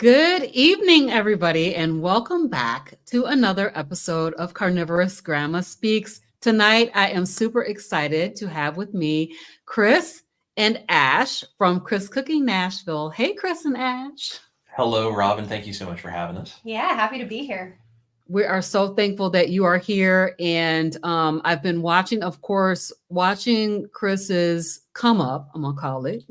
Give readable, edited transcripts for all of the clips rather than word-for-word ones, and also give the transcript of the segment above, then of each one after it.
Good evening, everybody, and welcome back to another episode of Carnivorous Grandma Speaks. Tonight, I am super excited to have with me Chris and Ash from Chris Cooking Nashville. Hey, Chris and Ash. Hello, Robyn. Thank you so much for having us. Yeah, happy to be here. We are so thankful that you are here. And I've been watching, of course, watching Chris's come up, I'm going to call it.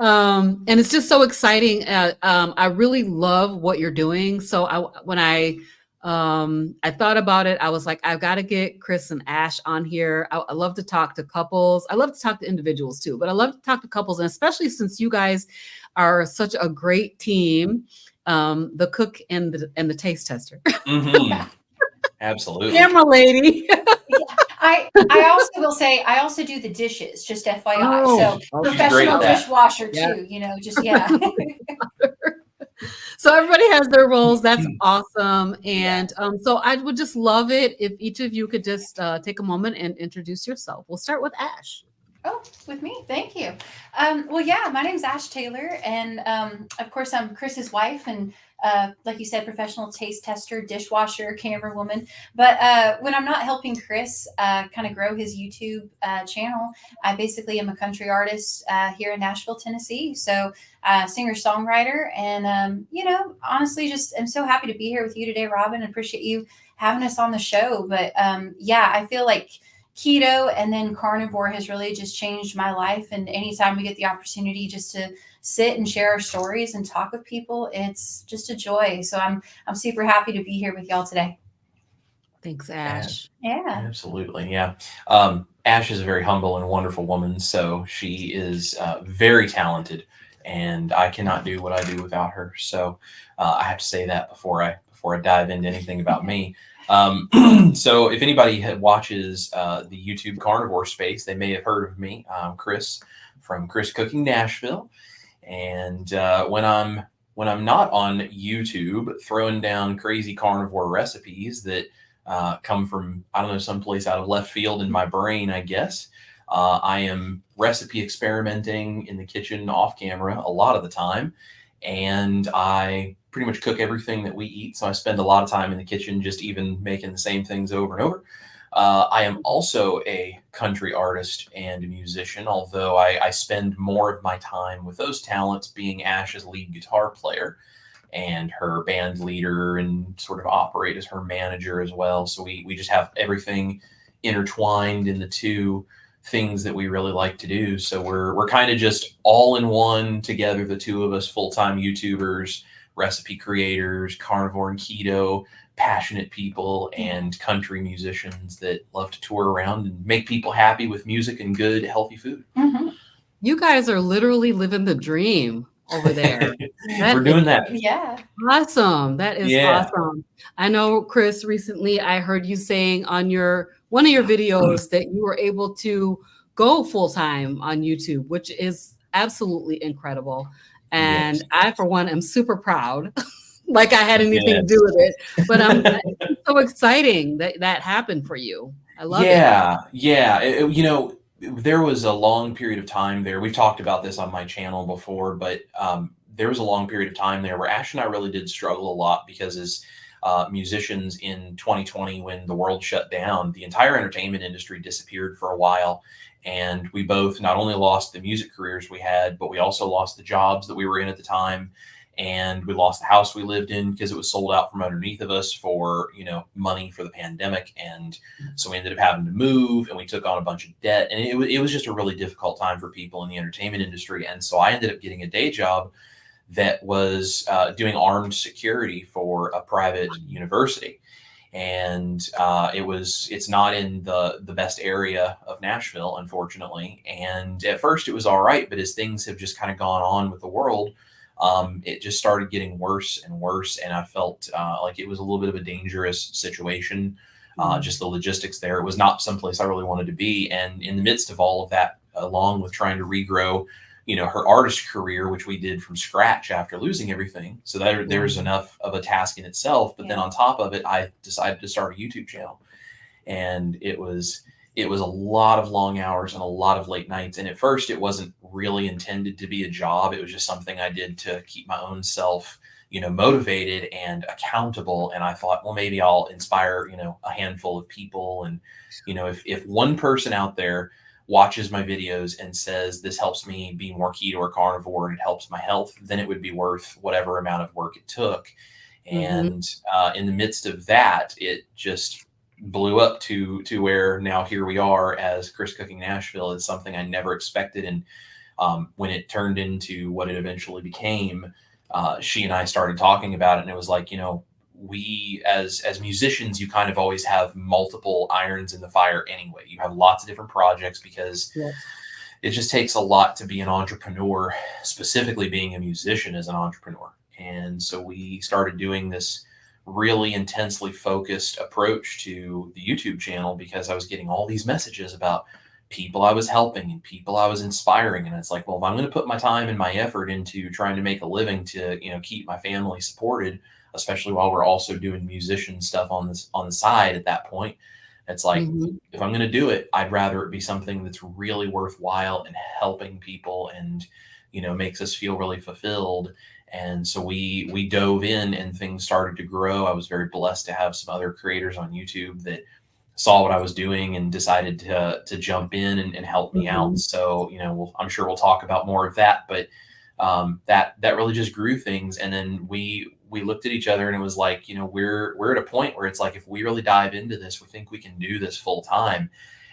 And it's just so exciting. I really love what you're doing. So when I thought about it, I was like, I've got to get Chris and Ash on here. I love to talk to couples. I love to talk to individuals too, but I love to talk to couples, and especially since you guys are such a great team, the cook and the taste tester. Mm-hmm. Absolutely. Camera lady. I also will say I also do the dishes, just FYI. So professional dishwasher too, yeah. So everybody has their roles. That's awesome. And so I would just love it if each of you could just take a moment and introduce yourself. We'll start with Ash. Oh, with me. Thank you. My name's Ash Taylor. And of course, I'm Chris's wife. And like you said, professional taste tester, dishwasher, camera woman. But when I'm not helping Chris kind of grow his YouTube channel, I basically am a country artist here in Nashville, Tennessee. So singer-songwriter. And, honestly, just I'm so happy to be here with you today, Robyn. I appreciate you having us on the show. But I feel like keto and then carnivore has really just changed my life. And anytime we get the opportunity just to sit and share our stories and talk with people, it's just a joy. So I'm super happy to be here with y'all today. Thanks, Ash. Yeah. Absolutely. Yeah. Ash is a very humble and wonderful woman. So she is very talented, and I cannot do what I do without her. So I have to say that before I dive into anything about me. So if anybody watches the YouTube carnivore space, they may have heard of me. I'm Chris from Chris Cooking Nashville. And when I'm not on YouTube throwing down crazy carnivore recipes that come from, I don't know, someplace out of left field in my brain, I guess, I am recipe experimenting in the kitchen off camera a lot of the time. And I pretty much cook everything that we eat. So I spend a lot of time in the kitchen, just even making the same things over and over. I am also a country artist and a musician, although I spend more of my time with those talents being Ash's lead guitar player and her band leader, and sort of operate as her manager as well. So we just have everything intertwined in the two things that we really like to do. So we're kind of just all in one together, the two of us, full-time YouTubers, recipe creators, carnivore and keto, passionate people, and country musicians that love to tour around and make people happy with music and good, healthy food. Mm-hmm. You guys are literally living the dream over there. We're doing that. Yeah. Awesome. That is awesome. I know, Chris, recently I heard you saying on one of your videos that you were able to go full-time on YouTube, which is absolutely incredible. And I, for one, am super proud. Like I had anything to do with it, but it's so exciting that happened for you. I love it. Yeah. There was a long period of time there. We've talked about this on my channel before, but there was a long period of time there where Ash and I really did struggle a lot because as musicians in 2020, when the world shut down, the entire entertainment industry disappeared for a while. And we both not only lost the music careers we had, but we also lost the jobs that we were in at the time. And we lost the house we lived in because it was sold out from underneath of us for, money for the pandemic. And so we ended up having to move, and we took on a bunch of debt. And it was just a really difficult time for people in the entertainment industry. And so I ended up getting a day job that was doing armed security for a private university. And it's not in the best area of Nashville, unfortunately. And at first it was all right, but as things have just kind of gone on with the world, it just started getting worse and worse. And I felt like it was a little bit of a dangerous situation. Just the logistics there. It was not someplace I really wanted to be. And in the midst of all of that, along with trying to regrow, her artist career, which we did from scratch after losing everything. So there was enough of a task in itself. But then on top of it, I decided to start a YouTube channel. And it was it was a lot of long hours and a lot of late nights. And at first it wasn't really intended to be a job. It was just something I did to keep my own self, motivated and accountable. And I thought, well, maybe I'll inspire, a handful of people. And, if one person out there watches my videos and says, this helps me be more keto or carnivore and it helps my health, then it would be worth whatever amount of work it took. And in the midst of that, it just blew up to where now here we are as Chris Cooking Nashville. Is something I never expected. And when it turned into what it eventually became, she and I started talking about it, and it was like, we as musicians, you kind of always have multiple irons in the fire anyway. You have lots of different projects because it just takes a lot to be an entrepreneur, specifically being a musician as an entrepreneur. And so we started doing this really intensely focused approach to the YouTube channel because I was getting all these messages about people I was helping and people I was inspiring. And it's like, well, if I'm going to put my time and my effort into trying to make a living to, keep my family supported, especially while we're also doing musician stuff on the side at that point, it's like, if I'm going to do it, I'd rather it be something that's really worthwhile and helping people and, makes us feel really fulfilled. And so we dove in and things started to grow. I was very blessed to have some other creators on YouTube that saw what I was doing and decided to jump in and help me out. So, I'm sure we'll talk about more of that, but that really just grew things. And then we looked at each other and it was like, we're at a point where it's like, if we really dive into this, we think we can do this full time.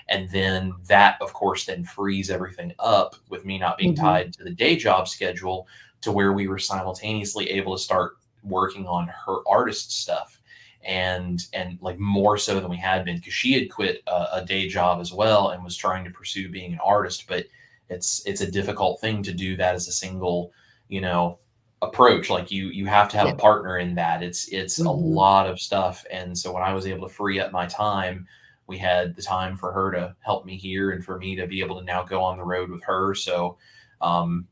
And then that, of course, then frees everything up with me not being tied to the day job schedule, to where we were simultaneously able to start working on her artist stuff and like more so than we had been, because she had quit a day job as well and was trying to pursue being an artist. But it's a difficult thing to do that as a single, approach. Like you have to have a partner in that. It's a lot of stuff. And so when I was able to free up my time, we had the time for her to help me here and for me to be able to now go on the road with her. So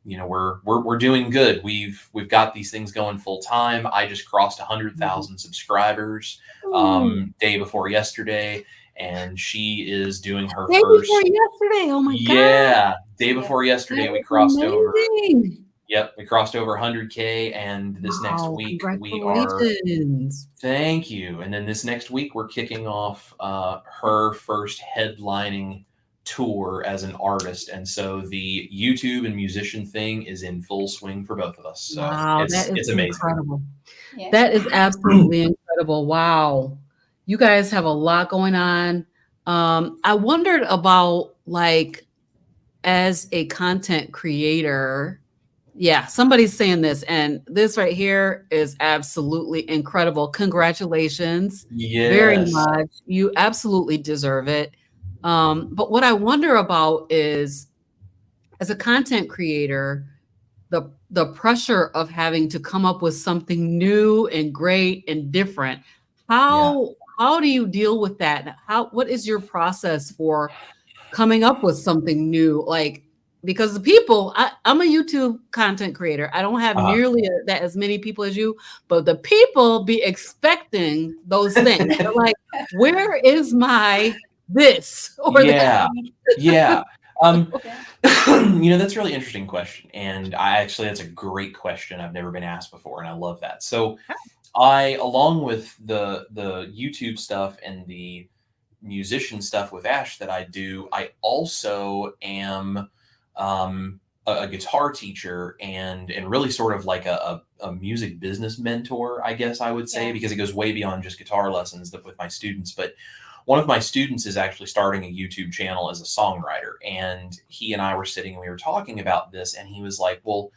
we're doing good. We've got these things going full time. I just crossed 100,000 subscribers day before yesterday, and she is doing her day first. Before yesterday, oh my god! Yeah, day before yesterday, we crossed amazing. Over. Yep, we crossed over 100K, and this next week we are. Thank you. And then this next week we're kicking off her first headlining tour as an artist, and so the YouTube and musician thing is in full swing for both of us. So wow, it's amazing. Incredible. Yeah. That is absolutely incredible. Wow, you guys have a lot going on. I wondered about, like, as a content creator. Yeah, somebody's saying this, and this right here is absolutely incredible. Congratulations. Yes. Very much. You absolutely deserve it. But what I wonder about is, as a content creator, the pressure of having to come up with something new and great and different. How do you deal with that? What is your process for coming up with something new? Like, because the people, I'm a YouTube content creator. I don't have nearly that as many people as you, but the people be expecting those things. They're like, where is my this or that? Yeah. That's a really interesting question. And that's a great question. I've never been asked before, and I love that. So along with the YouTube stuff and the musician stuff with Ash that I do, I also am a guitar teacher and really sort of like a music business mentor, I guess I would say, because it goes way beyond just guitar lessons with my students. But one of my students is actually starting a YouTube channel as a songwriter, and he and I were sitting and we were talking about this, and he was like, well,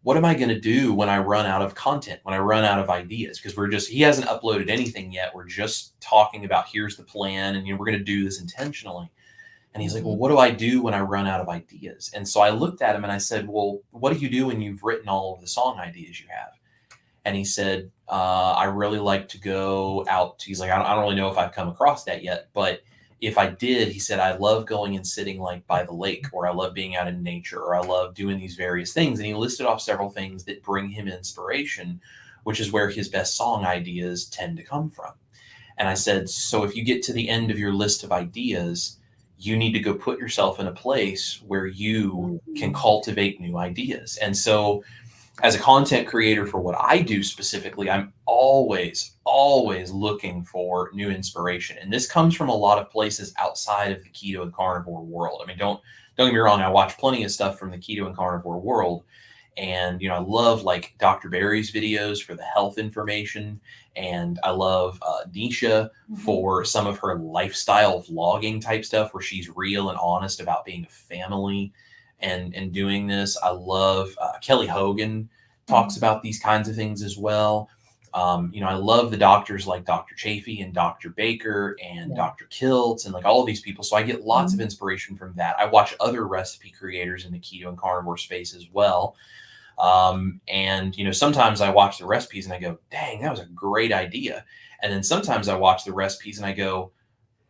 what am I going to do when I run out of content, when I run out of ideas? Because he hasn't uploaded anything yet. We're just talking about, here's the plan, and we're going to do this intentionally. And he's like, well, what do I do when I run out of ideas? And so I looked at him and I said, well, what do you do when you've written all of the song ideas you have? And he said, I really like to go out. He's like, I don't really know if I've come across that yet, but if I did, he said, I love going and sitting like by the lake, or I love being out in nature, or I love doing these various things. And he listed off several things that bring him inspiration, which is where his best song ideas tend to come from. And I said, so if you get to the end of your list of ideas, you need to go put yourself in a place where you can cultivate new ideas. And so as a content creator for what I do specifically, I'm always looking for new inspiration. And this comes from a lot of places outside of the keto and carnivore world. I mean, don't get me wrong, I watch plenty of stuff from the keto and carnivore world. And, I love like Dr. Barry's videos for the health information. And I love Nisha for some of her lifestyle vlogging type stuff where she's real and honest about being a family and doing this. I love Kelly Hogan talks about these kinds of things as well. I love the doctors like Dr. Chafee and Dr. Baker and Dr. Kiltz and like all of these people. So I get lots of inspiration from that. I watch other recipe creators in the keto and carnivore space as well. Sometimes I watch the recipes and I go, dang, that was a great idea. And then sometimes I watch the recipes and I go,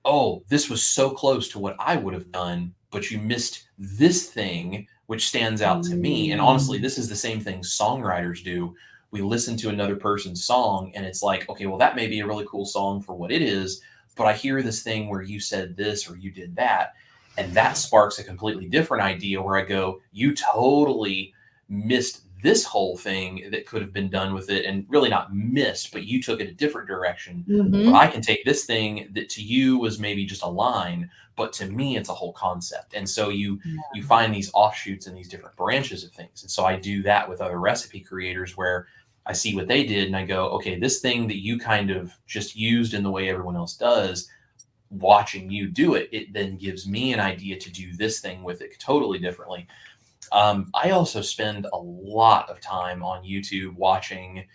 oh, this was so close to what I would have done, but you missed this thing, which stands out to me. And honestly, this is the same thing songwriters do. We listen to another person's song and it's like, okay, well, that may be a really cool song for what it is, but I hear this thing where you said this or you did that. And that sparks a completely different idea where I go, you totally missed this whole thing that could have been done with it, and really not missed, but you took it a different direction. But I can take this thing that to you was maybe just a line, but to me, it's a whole concept. And so you find these offshoots and these different branches of things. And so I do that with other recipe creators where I see what they did and I go, okay, this thing that you kind of just used in the way everyone else does, watching you do it, it then gives me an idea to do this thing with it totally differently. I also spend a lot of time on YouTube watching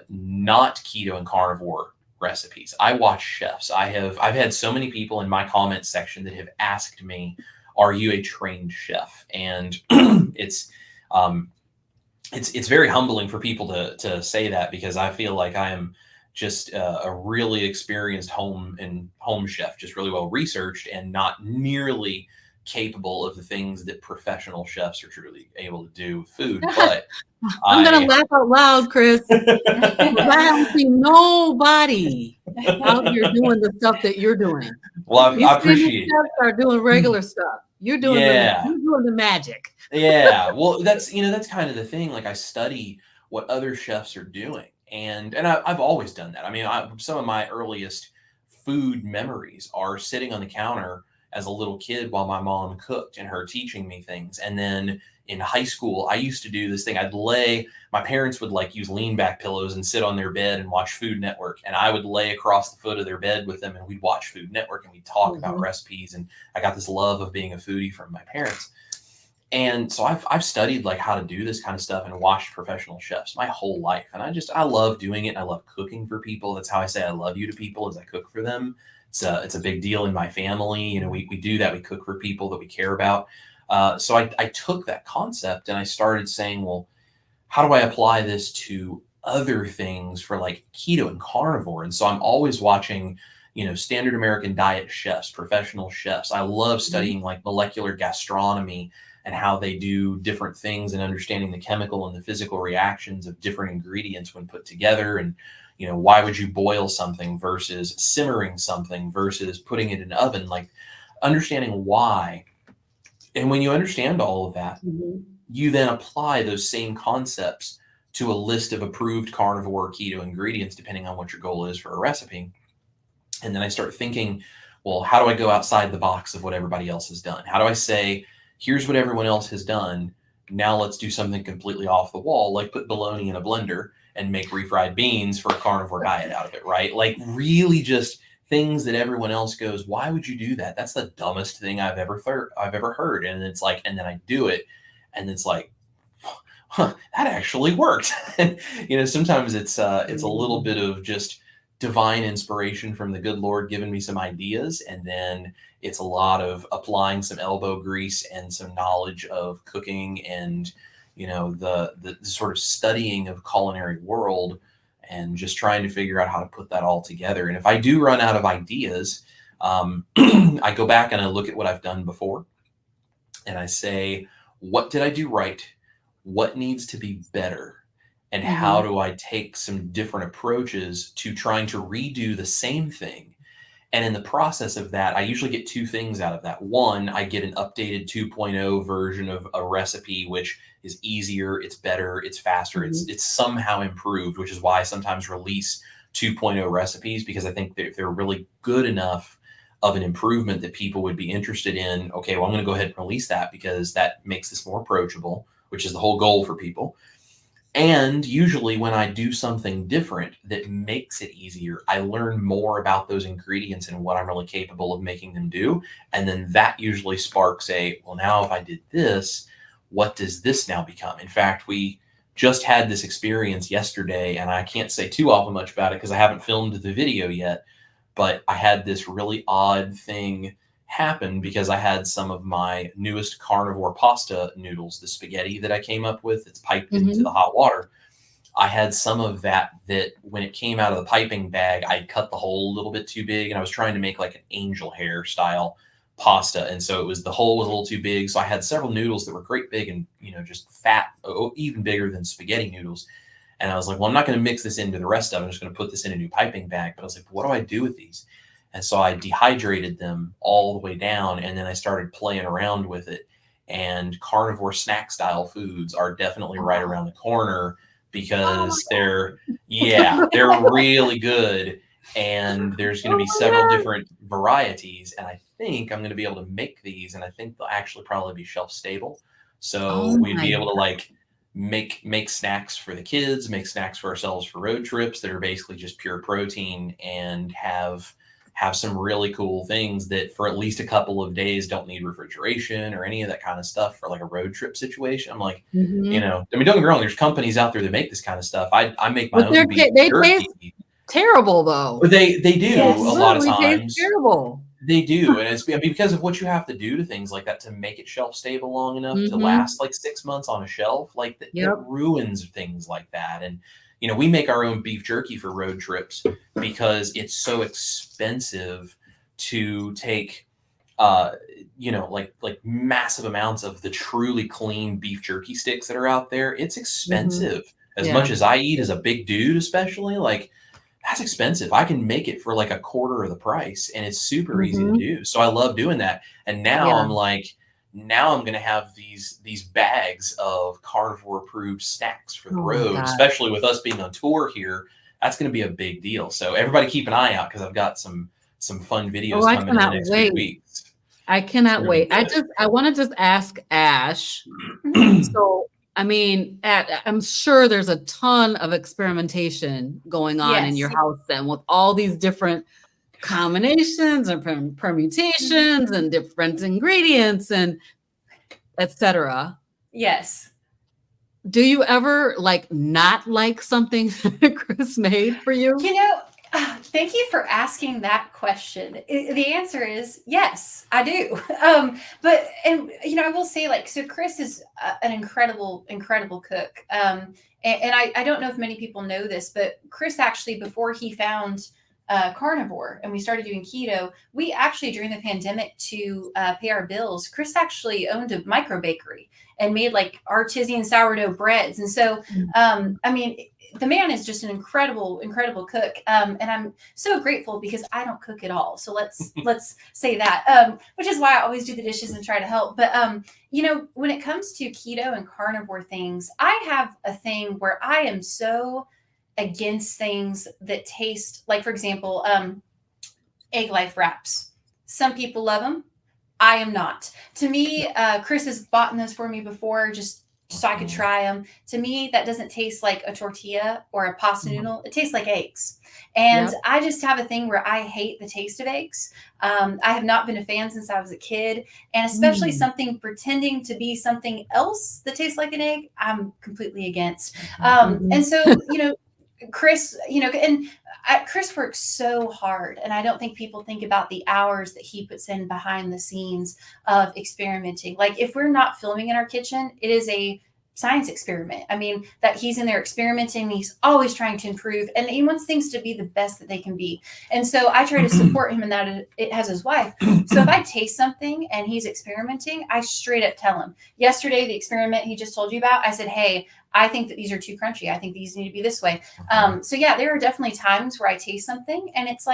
not keto and carnivore recipes. I watch chefs. I've had so many people in my comment section that have asked me, "Are you a trained chef?" And it's very humbling for people to say that, because I feel like I am just a really experienced home chef, just really well researched and not nearly capable of the things that professional chefs are truly able to do with food. But I'm gonna laugh out loud, Chris. I don't see nobody out here doing the stuff that you're doing. Well, I appreciate chefs are doing regular stuff. You're doing you're doing the magic. Yeah. Well, that's kind of the thing. Like I study what other chefs are doing. And I've always done that. I mean, some of my earliest food memories are sitting on the counter as a little kid while my mom cooked and her teaching me things. And then in high school, I used to do this thing. My parents would like use lean back pillows and sit on their bed and watch Food Network. And I would lay across the foot of their bed with them and we'd watch Food Network and we'd talk about recipes. And I got this love of being a foodie from my parents. And so I've studied like how to do this kind of stuff and watched professional chefs my whole life. And I love doing it. And I love cooking for people. That's how I say I love you to people, is I cook for them. It's a big deal in my family. We do that. We cook for people that we care about. So I took that concept and I started saying, well, how do I apply this to other things for like keto and carnivore? And so I'm always watching, standard American diet chefs, professional chefs. I love studying like molecular gastronomy and how they do different things and understanding the chemical and the physical reactions of different ingredients when put together. And why would you boil something versus simmering something versus putting it in an oven? Like understanding why. And when you understand all of that, you then apply those same concepts to a list of approved carnivore or keto ingredients, depending on what your goal is for a recipe. And then I start thinking, well, how do I go outside the box of what everybody else has done? How do I say, here's what everyone else has done. Now let's do something completely off the wall, like put bologna in a blender and make refried beans for a carnivore diet out of it, right? Like really just things that everyone else goes, why would you do that? That's the dumbest thing I've ever heard. And it's like, and then I do it and it's like, that actually worked. Sometimes it's a little bit of just divine inspiration from the good Lord giving me some ideas. And then it's a lot of applying some elbow grease and some knowledge of cooking and, the sort of studying of culinary world and just trying to figure out how to put that all together. And if I do run out of ideas, I go back and I look at what I've done before and I say, what did I do right? What needs to be better? And how do I take some different approaches to trying to redo the same thing And in the process of that, I usually get two things out of that. One, I get an updated 2.0 version of a recipe, which is easier, it's better, it's faster, it's somehow improved, which is why I sometimes release 2.0 recipes, because I think that if they're really good enough of an improvement that people would be interested in, okay, well, I'm going to go ahead and release that because that makes this more approachable, which is the whole goal for people. And usually when I do something different that makes it easier, I learn more about those ingredients and what I'm really capable of making them do. And then that usually sparks well, now if I did this, what does this now become? In fact, we just had this experience yesterday, and I can't say too often much about it because I haven't filmed the video yet, but I had this really odd thing happen because I had some of my newest carnivore pasta noodles, the spaghetti that I came up with, it's piped into the hot water. I had some of that when it came out of the piping bag, I cut the hole a little bit too big, and I was trying to make like an angel hair style pasta. And so the hole was a little too big. So I had several noodles that were great big and, just fat, even bigger than spaghetti noodles. And I was like, well, I'm not going to mix this into the rest of it. I'm just going to put this in a new piping bag. But I was like, what do I do with these? And so I dehydrated them all the way down, and then I started playing around with it. And carnivore snack style foods are definitely right around the corner because they're really good. And there's going to be several different varieties. And I think I'm going to be able to make these, and I think they'll actually probably be shelf stable. So we'd be able to like make snacks for the kids, make snacks for ourselves for road trips that are basically just pure protein, and have some really cool things that for at least a couple of days don't need refrigeration or any of that kind of stuff for like a road trip situation. I'm like, I mean, don't get me wrong, there's companies out there that make this kind of stuff. I make my own beef jerky. Taste terrible though. But they do a lot of times. Terrible. They do, and it's because of what you have to do to things like that to make it shelf stable long enough to last like 6 months on a shelf. Like that ruins things like that. And we make our own beef jerky for road trips because it's so expensive to take, like massive amounts of the truly clean beef jerky sticks that are out there. It's expensive as much as I eat as a big dude, especially like that's expensive. I can make it for like a quarter of the price, and it's super easy to do. So I love doing that. And now I'm like, now I'm going to have these bags of carnivore approved snacks for the road, especially with us being on tour here. That's going to be a big deal. So everybody keep an eye out because I've got some fun videos coming in the next few weeks. I cannot wait. I want to just ask Ash. So, I mean, I'm sure there's a ton of experimentation going on in your house then with all these different combinations and permutations and different ingredients and etc. Yes. Do you ever not like something that Chris made for you? Thank you for asking that question. The answer is yes, I do. But I will say so Chris is an incredible cook. And I don't know if many people know this, but Chris actually, before he found carnivore and we started doing keto, we actually during the pandemic to pay our bills, Chris actually owned a micro bakery and made artisan sourdough breads. And so, I mean, the man is just an incredible cook. And I'm so grateful because I don't cook at all. So let's say that, which is why I always do the dishes and try to help. But, when it comes to keto and carnivore things, I have a thing where I am so against things that taste for example, egg life wraps. Some people love them. I am not. To me, Chris has bought those for me before just so I could try them. To me, that doesn't taste like a tortilla or a pasta noodle. It tastes like eggs. And I just have a thing where I hate the taste of eggs. I have not been a fan since I was a kid. And especially something pretending to be something else that tastes like an egg, I'm completely against. And so, Chris, Chris works so hard, and I don't think people think about the hours that he puts in behind the scenes of experimenting. If we're not filming in our kitchen, it is a science experiment. I mean, that he's in there experimenting, he's always trying to improve, and he wants things to be the best that they can be. And so I try to support him in that it has his wife. So if I taste something and he's experimenting, I straight up tell him. Yesterday, the experiment he just told you about, I said, hey, I think that these are too crunchy. I think these need to be this way. So yeah, there are definitely times where I taste something and it's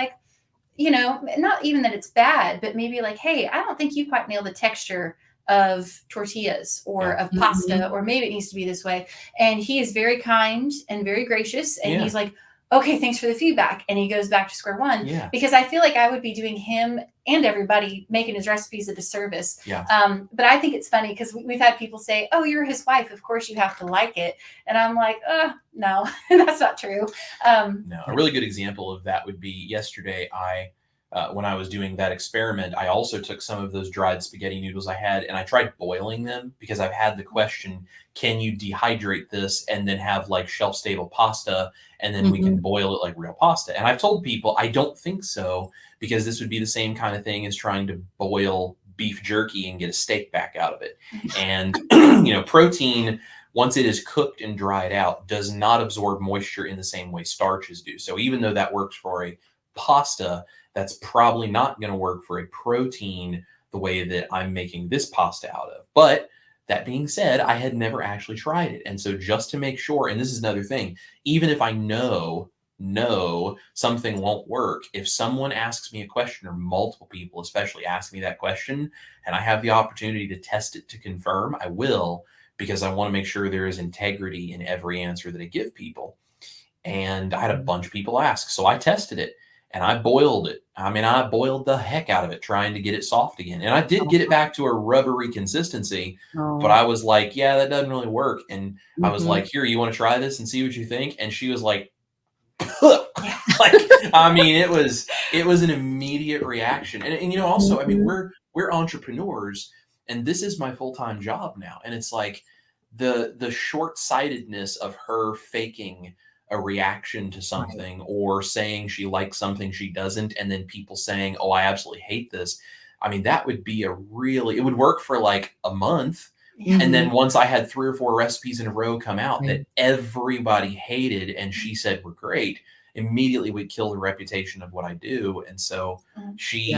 not even that it's bad, but maybe like, hey, I don't think you quite nail the texture of tortillas or of pasta, or maybe it needs to be this way. And he is very kind and very gracious. And he's like, okay, thanks for the feedback. And he goes back to square one, because I feel like I would be doing him and everybody, making his recipes a disservice. But I think it's funny because we've had people say, oh, you're his wife, of course you have to like it. And I'm like, no, that's not true. No, a really good example of that would be yesterday. When I was doing that experiment, I also took some of those dried spaghetti noodles I had and I tried boiling them, because I've had the question, can you dehydrate this and then have like shelf stable pasta, and then we can boil it like real pasta? And I've told people I don't think so, because this would be the same kind of thing as trying to boil beef jerky and get a steak back out of it. And protein, once it is cooked and dried out, does not absorb moisture in the same way starches do. So even though that works for a pasta, that's probably not going to work for a protein the way that I'm making this pasta out of. But that being said, I had never actually tried it. And so just to make sure, and this is another thing, even if I know something won't work, if someone asks me a question, or multiple people especially ask me that question, and I have the opportunity to test it to confirm, I will, because I want to make sure there is integrity in every answer that I give people. And I had a bunch of people ask, so I tested it. And I boiled it. I mean, I boiled the heck out of it, trying to get it soft again. And I did get it back to a rubbery consistency, but I was like, yeah, that doesn't really work. And I was like, here, you want to try this and see what you think? And she was like, I mean, it was an immediate reaction. And also, I mean, we're entrepreneurs, and this is my full-time job now. And it's like the short-sightedness of her faking a reaction to something, or saying she likes something she doesn't, and then people saying, oh, I absolutely hate this. I mean, that would be it would work for like a month. And then once I had 3 or 4 recipes in a row come out that everybody hated and she said were great, immediately would kill the reputation of what I do. And so she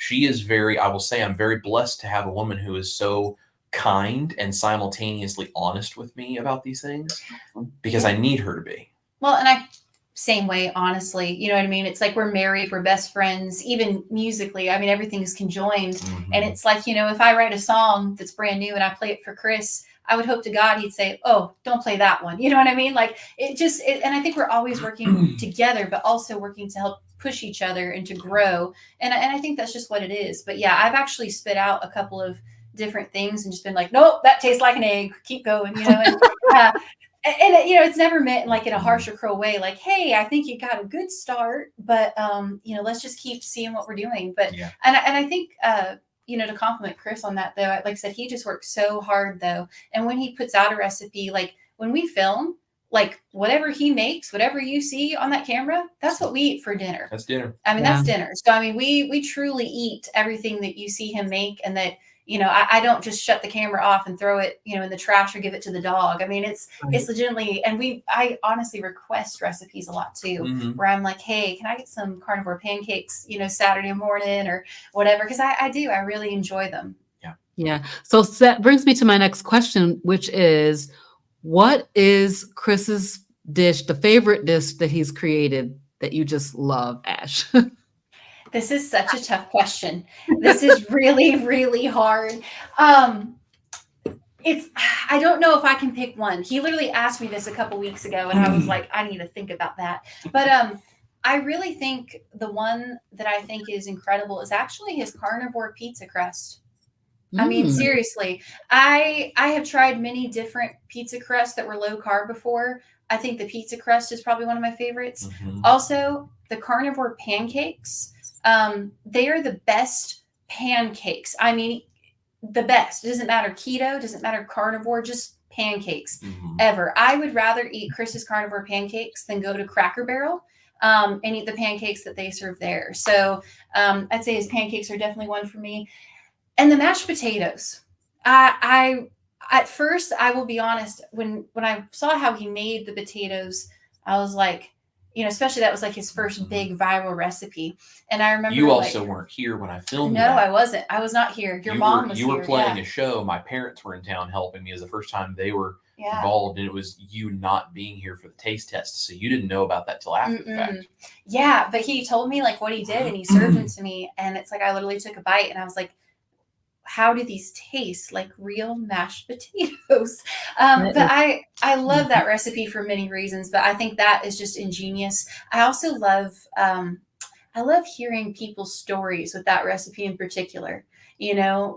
is very, I will say, I'm very blessed to have a woman who is so kind and simultaneously honest with me about these things, because I need her to be. Well, and same way, honestly, you know what I mean? It's like we're married, we're best friends, even musically. I mean, everything is conjoined. And it's like, if I write a song that's brand new and I play it for Chris, I would hope to God he'd say, oh, don't play that one. You know what I mean? Like and I think we're always working together, but also working to help push each other and to grow. And I think that's just what it is. But yeah, I've actually spit out a couple of different things and just been like, nope, that tastes like an egg. Keep going, And it's never meant like in a harsh or cruel way, like, hey, I think you got a good start, but let's just keep seeing what we're doing. But and I think to compliment Chris on that, though, like I said, he just works so hard though. And when he puts out a recipe, like when we film, like whatever he makes, whatever you see on that camera, that's what we eat for dinner. That's dinner. I mean, that's dinner. So I mean, we truly eat everything that you see him make, and that I don't just shut the camera off and throw it, in the trash or give it to the dog. I mean, it's legitimately, and I honestly request recipes a lot too, where I'm like, hey, can I get some carnivore pancakes, Saturday morning or whatever? Because I really enjoy them. Yeah. So that brings me to my next question, which is, what is Chris's dish, the favorite dish that he's created that you just love, Ash? This is such a tough question. This is really, really hard. I don't know if I can pick one. He literally asked me this a couple weeks ago, and I was like, I need to think about that. But I really think the one that I think is incredible is actually his carnivore pizza crust. I mean, seriously, I have tried many different pizza crusts that were low carb before. I think the pizza crust is probably one of my favorites. Also, the carnivore pancakes. They are the best pancakes. I mean, the best. It doesn't matter keto, doesn't matter carnivore, just pancakes ever. I would rather eat Chris's carnivore pancakes than go to Cracker Barrel and eat the pancakes that they serve there. So I'd say his pancakes are definitely one for me. And the mashed potatoes. I at first, I will be honest, when I saw how he made the potatoes, I was like, especially that was like his first big viral recipe. And I remember you also weren't here when I filmed. No, that. I wasn't. I was not here. Your mom was here. You were playing a show. My parents were in town helping me. It was the first time they were involved, and it was you not being here for the taste test. So you didn't know about that till after the fact. Yeah, but he told me like what he did, and he served them to me. And it's like I literally took a bite, and I was like, how do these taste like real mashed potatoes? But I love that recipe for many reasons, but I think that is just ingenious. I also love hearing people's stories with that recipe in particular,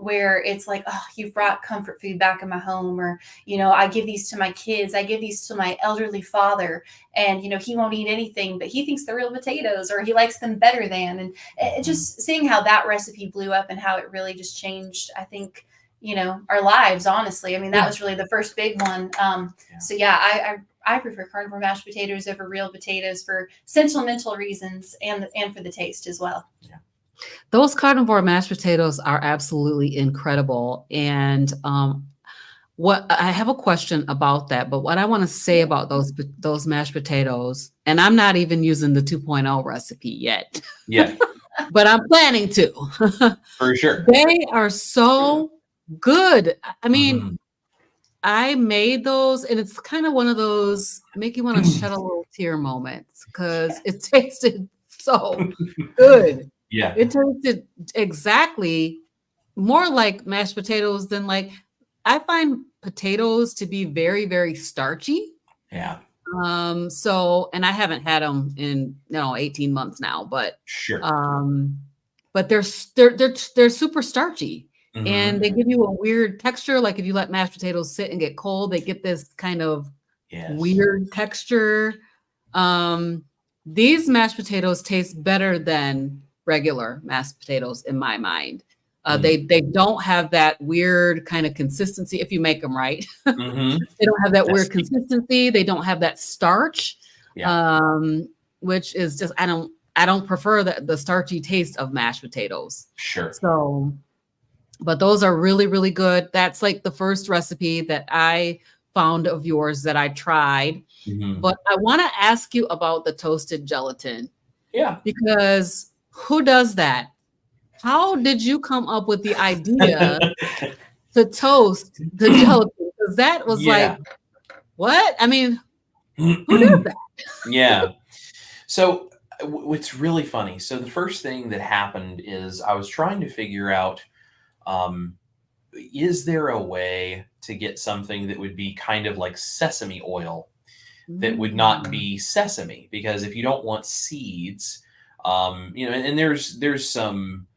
where it's like, oh, you've brought comfort food back in my home, or, I give these to my kids. I give these to my elderly father, and, he won't eat anything, but he thinks they're real potatoes, or he likes them better than. And just seeing how that recipe blew up and how it really just changed, I think, our lives, honestly. I mean, that was really the first big one. So yeah, I prefer carnivore mashed potatoes over real potatoes for sentimental reasons and for the taste as well. Yeah. Those carnivore mashed potatoes are absolutely incredible. And what I have a question about that, but what I want to say about those mashed potatoes, and I'm not even using the 2.0 recipe yet. Yeah. But I'm planning to. For sure. They are so good. I mean, I made those, and it's kind of one of those make you want to shed a little tear moments because it tasted so good. Yeah. It tasted exactly more like mashed potatoes than like, I find potatoes to be very, very starchy. Yeah. So, and I haven't had them in 18 months now, but sure. But they're super starchy. And they give you a weird texture. Like if you let mashed potatoes sit and get cold, they get this kind of weird texture. These mashed potatoes taste better than regular mashed potatoes in my mind. They don't have that weird kind of consistency if you make them right. They don't have that weird consistency. They don't have that starch, which is just I don't prefer the starchy taste of mashed potatoes. Sure. So. But those are really, really good. That's like the first recipe that I found of yours that I tried. But I want to ask you about the toasted gelatin. Yeah. Because who does that? How did you come up with the idea to toast the gelatin? Because that was like, what? I mean, who does that? Yeah. So it's really funny. So the first thing that happened is I was trying to figure out, is there a way to get something that would be kind of like sesame oil that would not be sesame? Because if you don't want seeds, and there's some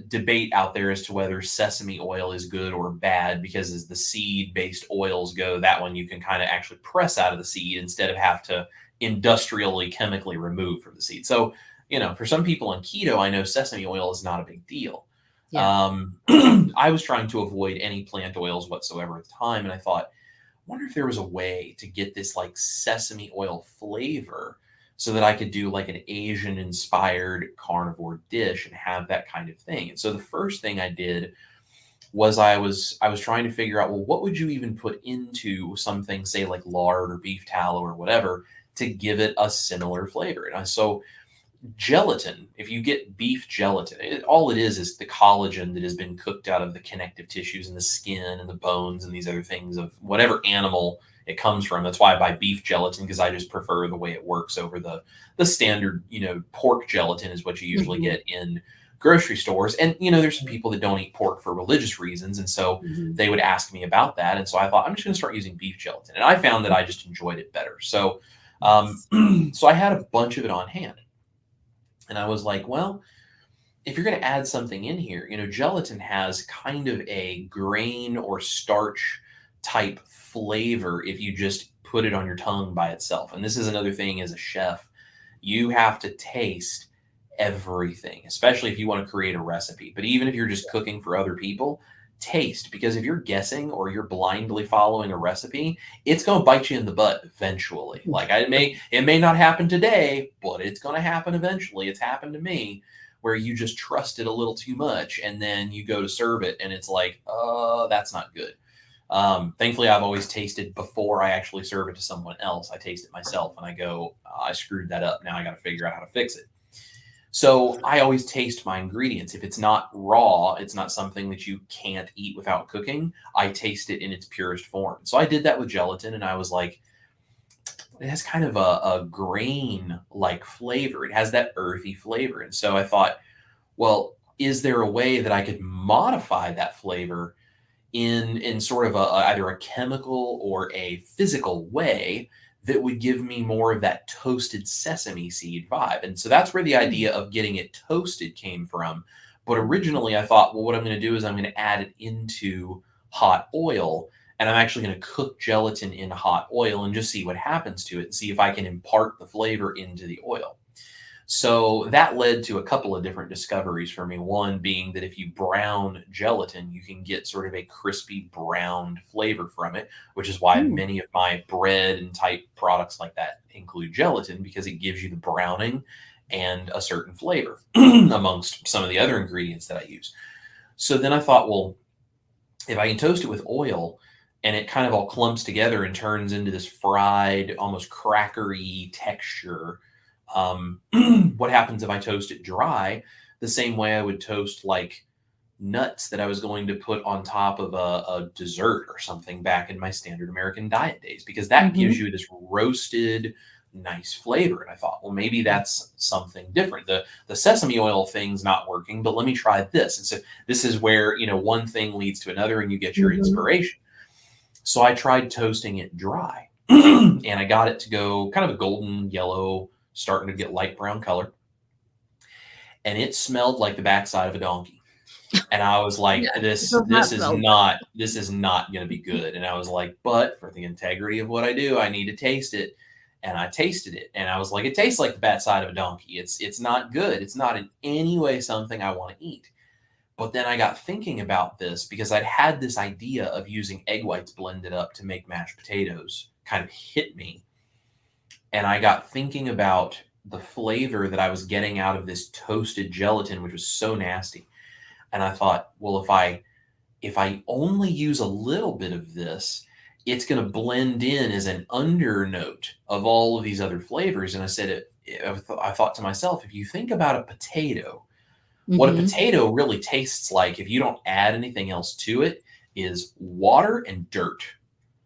debate out there as to whether sesame oil is good or bad, because as the seed-based oils go, that one you can kind of actually press out of the seed instead of have to industrially chemically remove from the seed. So, for some people on keto, I know sesame oil is not a big deal. Yeah. I was trying to avoid any plant oils whatsoever at the time, and I thought, I wonder if there was a way to get this like sesame oil flavor so that I could do like an Asian inspired carnivore dish and have that kind of thing. And so the first thing I did was I was trying to figure out, well, what would you even put into something, say like lard or beef tallow or whatever, to give it a similar flavor. And so gelatin, if you get beef gelatin, all it is the collagen that has been cooked out of the connective tissues and the skin and the bones and these other things of whatever animal it comes from. That's why I buy beef gelatin, because I just prefer the way it works over the standard, pork gelatin is what you usually get in grocery stores. And, there's some people that don't eat pork for religious reasons. And so they would ask me about that. And so I thought, I'm just going to start using beef gelatin. And I found that I just enjoyed it better. So, so I had a bunch of it on hand. And I was like, well, if you're going to add something in here, gelatin has kind of a grain or starch type flavor if you just put it on your tongue by itself. And this is another thing as a chef, you have to taste everything, especially if you want to create a recipe. But even if you're just cooking for other people, taste, because if you're guessing or you're blindly following a recipe, it's going to bite you in the butt eventually. Like it may not happen today, but it's going to happen eventually. It's happened to me where you just trust it a little too much and then you go to serve it and it's like, oh, that's not good. Thankfully, I've always tasted before I actually serve it to someone else. I taste it myself and I go, I screwed that up. Now I got to figure out how to fix it. So I always taste my ingredients. If it's not raw, it's not something that you can't eat without cooking. I taste it in its purest form. So I did that with gelatin, and I was like, it has kind of a grain-like flavor. It has that earthy flavor. And so I thought, well, is there a way that I could modify that flavor in sort of either a chemical or a physical way that would give me more of that toasted sesame seed vibe? And so that's where the idea of getting it toasted came from. But originally I thought, well, what I'm going to do is I'm going to add it into hot oil, and I'm actually going to cook gelatin in hot oil and just see what happens to it and see if I can impart the flavor into the oil. So that led to a couple of different discoveries for me. One being that if you brown gelatin, you can get sort of a crispy browned flavor from it, which is why many of my bread and type products like that include gelatin, because it gives you the browning and a certain flavor amongst some of the other ingredients that I use. So then I thought, well, if I can toast it with oil and it kind of all clumps together and turns into this fried, almost crackery texture, what happens if I toast it dry the same way I would toast like nuts that I was going to put on top of a dessert or something back in my standard American diet days, because that gives you this roasted, nice flavor. And I thought, well, maybe that's something different. The sesame oil thing's not working, but let me try this. And so this is where, one thing leads to another and you get your inspiration. So I tried toasting it dry and I got it to go kind of a golden yellow, starting to get light brown color. And it smelled like the backside of a donkey. And I was like, this is not going to be good. And I was like, but for the integrity of what I do, I need to taste it. And I tasted it. And I was like, it tastes like the backside of a donkey. It's not good. It's not in any way something I want to eat. But then I got thinking about this because I'd had this idea of using egg whites blended up to make mashed potatoes kind of hit me. And I got thinking about the flavor that I was getting out of this toasted gelatin, which was so nasty. And I thought, well, if I only use a little bit of this, it's going to blend in as an undernote of all of these other flavors. And I said, I thought to myself, if you think about a potato, what a potato really tastes like, if you don't add anything else to it, is water and dirt.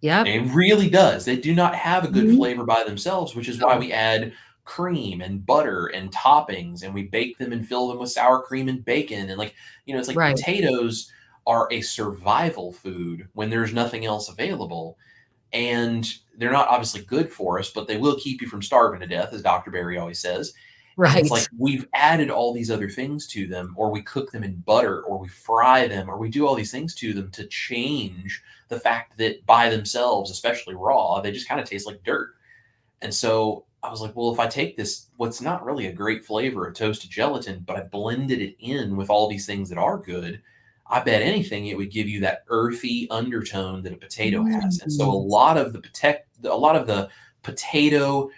Yeah, it really does. They do not have a good flavor by themselves, which is why we add cream and butter and toppings, and we bake them and fill them with sour cream and bacon. And it's like potatoes are a survival food when there's nothing else available. And they're not obviously good for us, but they will keep you from starving to death, as Dr. Barry always says. Right. It's like we've added all these other things to them, or we cook them in butter, or we fry them, or we do all these things to them to change the fact that by themselves, especially raw, they just kind of taste like dirt. And so I was like, well, if I take this, what's not really a great flavor of toasted gelatin, but I blended it in with all these things that are good, I bet anything it would give you that earthy undertone that a potato has. And so a lot of the potato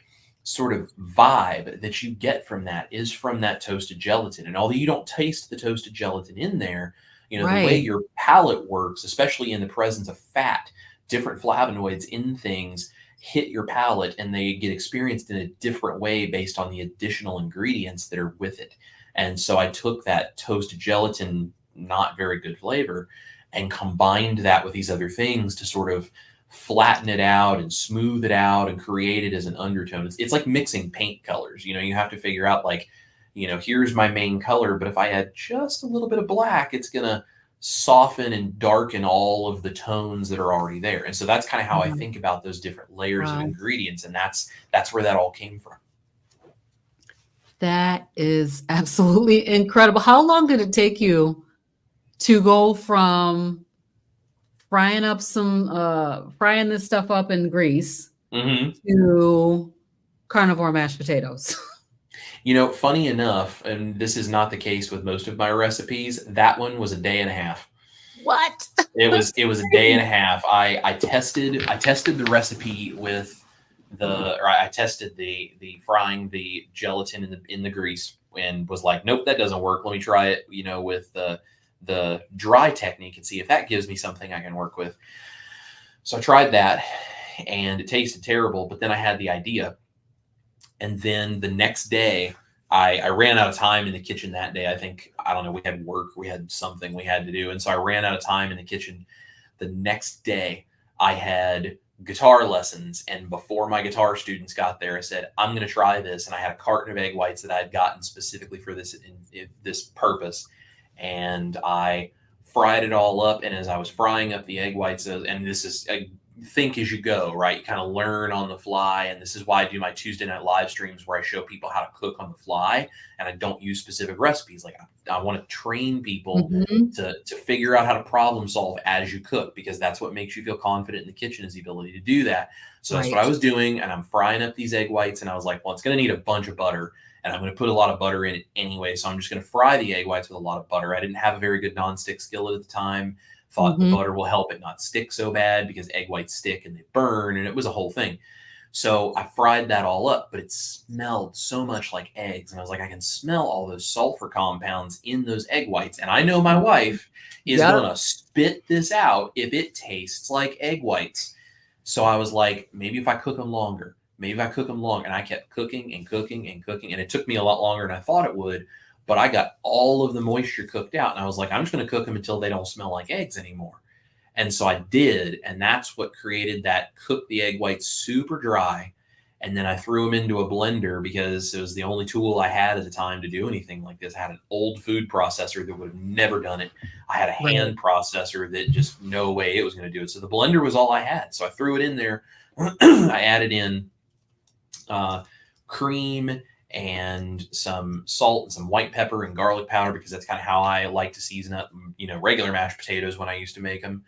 sort of vibe that you get from that is from that toasted gelatin. And although you don't taste the toasted gelatin in there, the way your palate works, especially in the presence of fat, different flavonoids in things hit your palate and they get experienced in a different way based on the additional ingredients that are with it. And so I took that toasted gelatin, not very good flavor, and combined that with these other things to sort of flatten it out and smooth it out and create it as an undertone. It's like mixing paint colors. You have to figure out here's my main color, but if I add just a little bit of black, it's going to soften and darken all of the tones that are already there. And so that's kind of how I think about those different layers of ingredients. And that's where that all came from. That is absolutely incredible. How long did it take you to go from frying this stuff up in grease to carnivore mashed potatoes? Funny enough, and this is not the case with most of my recipes, that one was a day and a half. What? It was a day and a half. I tested the recipe with I tested the frying the gelatin in the grease and was like, nope, that doesn't work. Let me try it, with the dry technique and see if that gives me something I can work with. So I tried that and it tasted terrible, but then I had the idea. And then the next day, I ran out of time in the kitchen that day. I don't know, we had work, we had something we had to do. And so I ran out of time in the kitchen. The next day, I had guitar lessons. And before my guitar students got there, I said, I'm going to try this. And I had a carton of egg whites that I had gotten specifically for this, this purpose. And I fried it all up. And as I was frying up the egg whites, and this is think as you go, right? You kind of learn on the fly. And this is why I do my Tuesday night live streams where I show people how to cook on the fly. And I don't use specific recipes. Like I want to train people to figure out how to problem solve as you cook, because that's what makes you feel confident in the kitchen, is the ability to do that. So that's what I was doing. And I'm frying up these egg whites. And I was like, well, it's going to need a bunch of butter. And I'm going to put a lot of butter in it anyway. So I'm just going to fry the egg whites with a lot of butter. I didn't have a very good nonstick skillet at the time. Thought the butter will help it not stick so bad, because egg whites stick and they burn, and it was a whole thing. So I fried that all up, but it smelled so much like eggs. And I was like, I can smell all those sulfur compounds in those egg whites. And I know my wife is going to spit this out if it tastes like egg whites. So I was like, maybe if I cook them longer, and I kept cooking and cooking and cooking. And it took me a lot longer than I thought it would. But I got all of the moisture cooked out, and I was like, I'm just going to cook them until they don't smell like eggs anymore. And so I did, and that's what created that. Cook the egg whites super dry, and then I threw them into a blender, because it was the only tool I had at the time to do anything like this. I had an old food processor that would have never done it. I had a hand processor that just no way it was going to do it. So the blender was all I had. So I threw it in there. I added in cream and some salt and some white pepper and garlic powder, because that's kind of how I like to season up, regular mashed potatoes when I used to make them.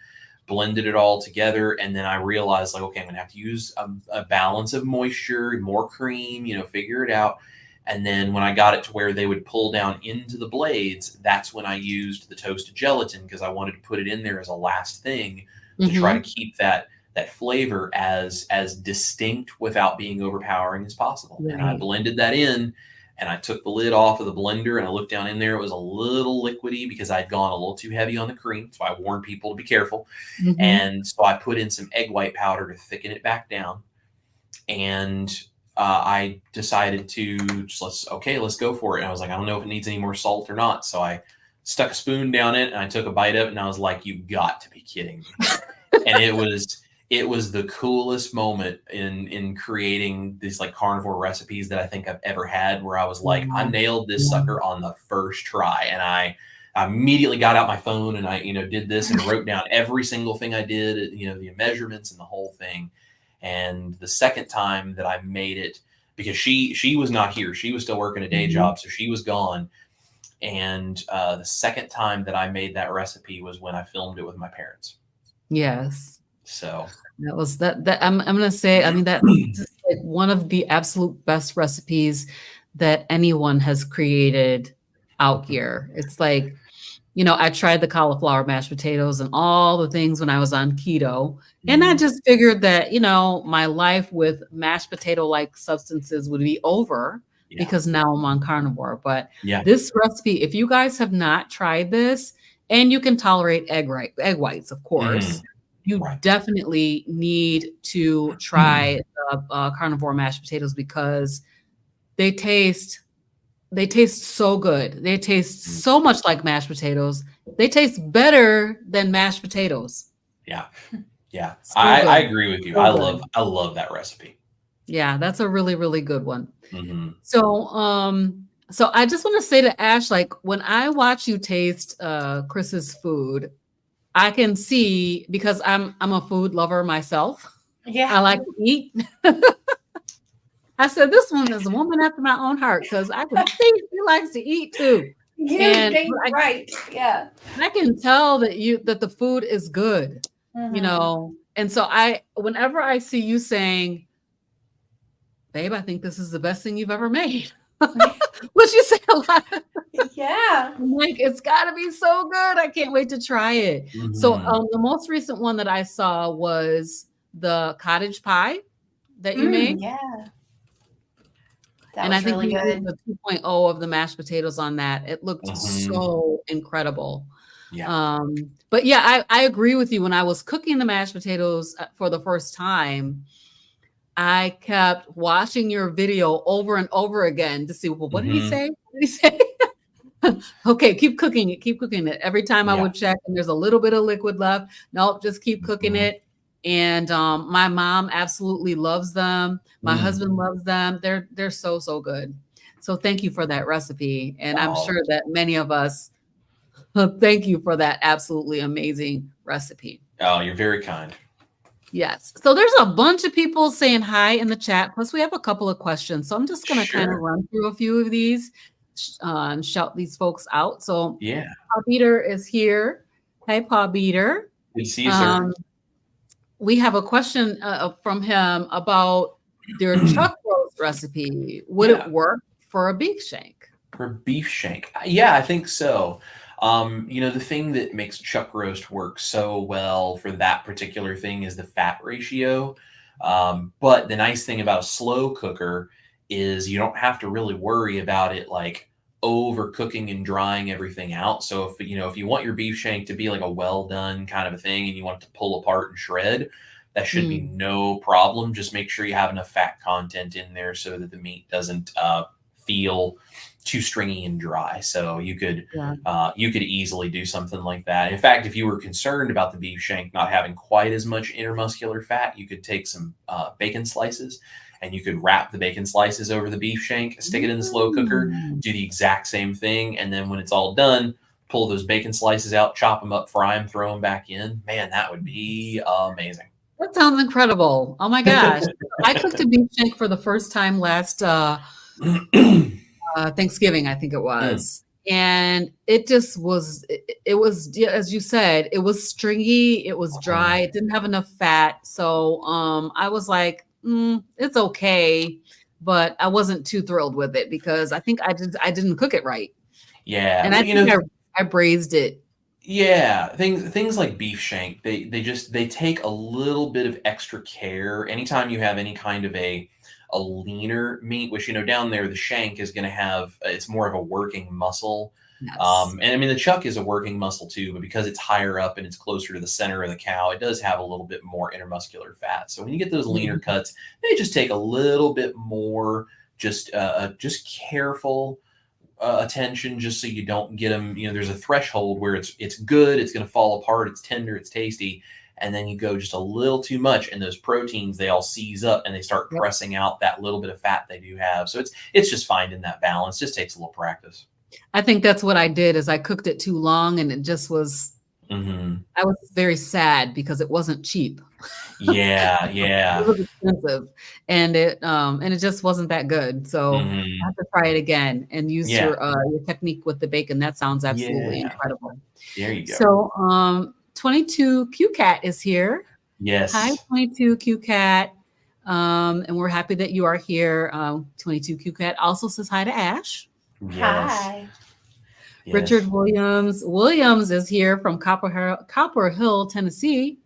Blended it all together, and then I realized, like, okay, I'm gonna have to use a balance of moisture, more cream, figure it out. And then when I got it to where they would pull down into the blades, that's when I used the toasted gelatin, because I wanted to put it in there as a last thing to try to keep that flavor as distinct without being overpowering as possible. And I blended that in, and I took the lid off of the blender, and I looked down in there. It was a little liquidy, because I'd gone a little too heavy on the cream. So I warned people to be careful. And so I put in some egg white powder to thicken it back down. And I decided to let's go for it. And I was like, I don't know if it needs any more salt or not. So I stuck a spoon down it, and I took a bite of it, and I was like, you've got to be kidding me. And it was the coolest moment in creating these like carnivore recipes that I think I've ever had, where I was like, I nailed this sucker on the first try. And I immediately got out my phone, and I, did this and wrote down every single thing I did, the measurements and the whole thing. And the second time that I made it, because she was not here, she was still working a day job. So she was gone. And the second time that I made that recipe was when I filmed it with my parents. Yes. So that was that I'm going to say, I mean, that's like one of the absolute best recipes that anyone has created out here. It's like, I tried the cauliflower mashed potatoes and all the things when I was on keto. And I just figured that, my life with mashed potato-like substances would be over because now I'm on carnivore. But this recipe, if you guys have not tried this, and you can tolerate egg whites, of course, you definitely need to try the carnivore mashed potatoes, because they taste so good. They taste so much like mashed potatoes. They taste better than mashed potatoes. Yeah. So I agree with you. So I love that recipe. Yeah, that's a really, really good one. So I just want to say to Ash, like, when I watch you taste Chris's food, I can see, because I'm a food lover myself. Yeah, I like to eat. I said, this one is a woman after my own heart, because I can see she likes to eat too. Yeah, right. Yeah, I can tell that the food is good. And so whenever I see you saying, babe, I think this is the best thing you've ever made. Which you say a lot. Yeah. I'm like, it's got to be so good. I can't wait to try it. So the most recent one that I saw was the cottage pie that you made. Yeah. And I think really good. The 2.0 of the mashed potatoes on that. It looked so incredible. Yeah. But yeah, I agree with you. When I was cooking the mashed potatoes for the first time, I kept watching your video over and over again to see, well, what did he Hmm. say? What did he say? Okay, keep cooking it. Keep cooking it. Every time I Yeah. would check and there's a little bit of liquid left. Nope, just keep cooking Mhm. it. And my mom absolutely loves them. My Mm. husband loves them. They're so good. So thank you for that recipe. And I'm Oh, sure that many of us thank you for that absolutely amazing recipe. oh, you're very kind. Yes. So there's a bunch of people saying hi in the chat. Plus, we have a couple of questions. So I'm just going to kind of Sure. run through a few of these and shout these folks out. So Yeah. Paul Beater is here. Hey, Paul Beater. Good to see you, sir. We have a question from him about their chuck roast recipe. Would Yeah. it work for a beef shank? For beef shank. Yeah, I think so. The thing that makes chuck roast work so well for that particular thing is the fat ratio. But the nice thing about a slow cooker is you don't have to really worry about it like overcooking and drying everything out. So if you want your beef shank to be like a well done kind of a thing and you want it to pull apart and shred, that should be no problem. Just make sure you have enough fat content in there so that the meat doesn't feel too stringy and dry. So you could easily do something like that. In fact, if you were concerned about the beef shank not having quite as much intermuscular fat, you could take some bacon slices and you could wrap the bacon slices over the beef shank, stick it in the slow cooker, do the exact same thing, and then when it's all done, pull those bacon slices out, chop them up, fry them, throw them back in. Man, that would be amazing. That sounds incredible. Oh my gosh. I cooked a beef shank for the first time last Thanksgiving, I think it was. And it just was, it was, as you said, it was stringy, it was dry, it didn't have enough fat. So I was like, it's okay, but I wasn't too thrilled with it because I think I didn't cook it right. Yeah. And I think I braised it. Yeah, things like beef shank, they take a little bit of extra care. Anytime you have any kind of a leaner meat, which down there the shank is going to have it's more of a working muscle. Yes. And I mean the chuck is a working muscle too, but because it's higher up and it's closer to the center of the cow, it does have a little bit more intermuscular fat. So when you get those leaner cuts, they just take a little bit more just careful attention, just so you don't get them. There's a threshold where it's good, it's going to fall apart, it's tender, it's tasty, and then you go just a little too much, and those proteins they all seize up and they start pressing out that little bit of fat they do have. So it's just finding that balance. Just takes a little practice. I think that's what I did is I cooked it too long and it just was. I was very sad because it wasn't cheap. Yeah. It was expensive, and it just wasn't that good. So I have to try it again and use your technique with the bacon. That sounds absolutely incredible. There you go. So 22 Q Cat is here. Yes. Hi, 22 Q Cat. And we're happy that you are here. 22 Q Cat also says hi to Ash. Yes. Hi. Yes. Richard Williams is here from Copper Hill, Tennessee.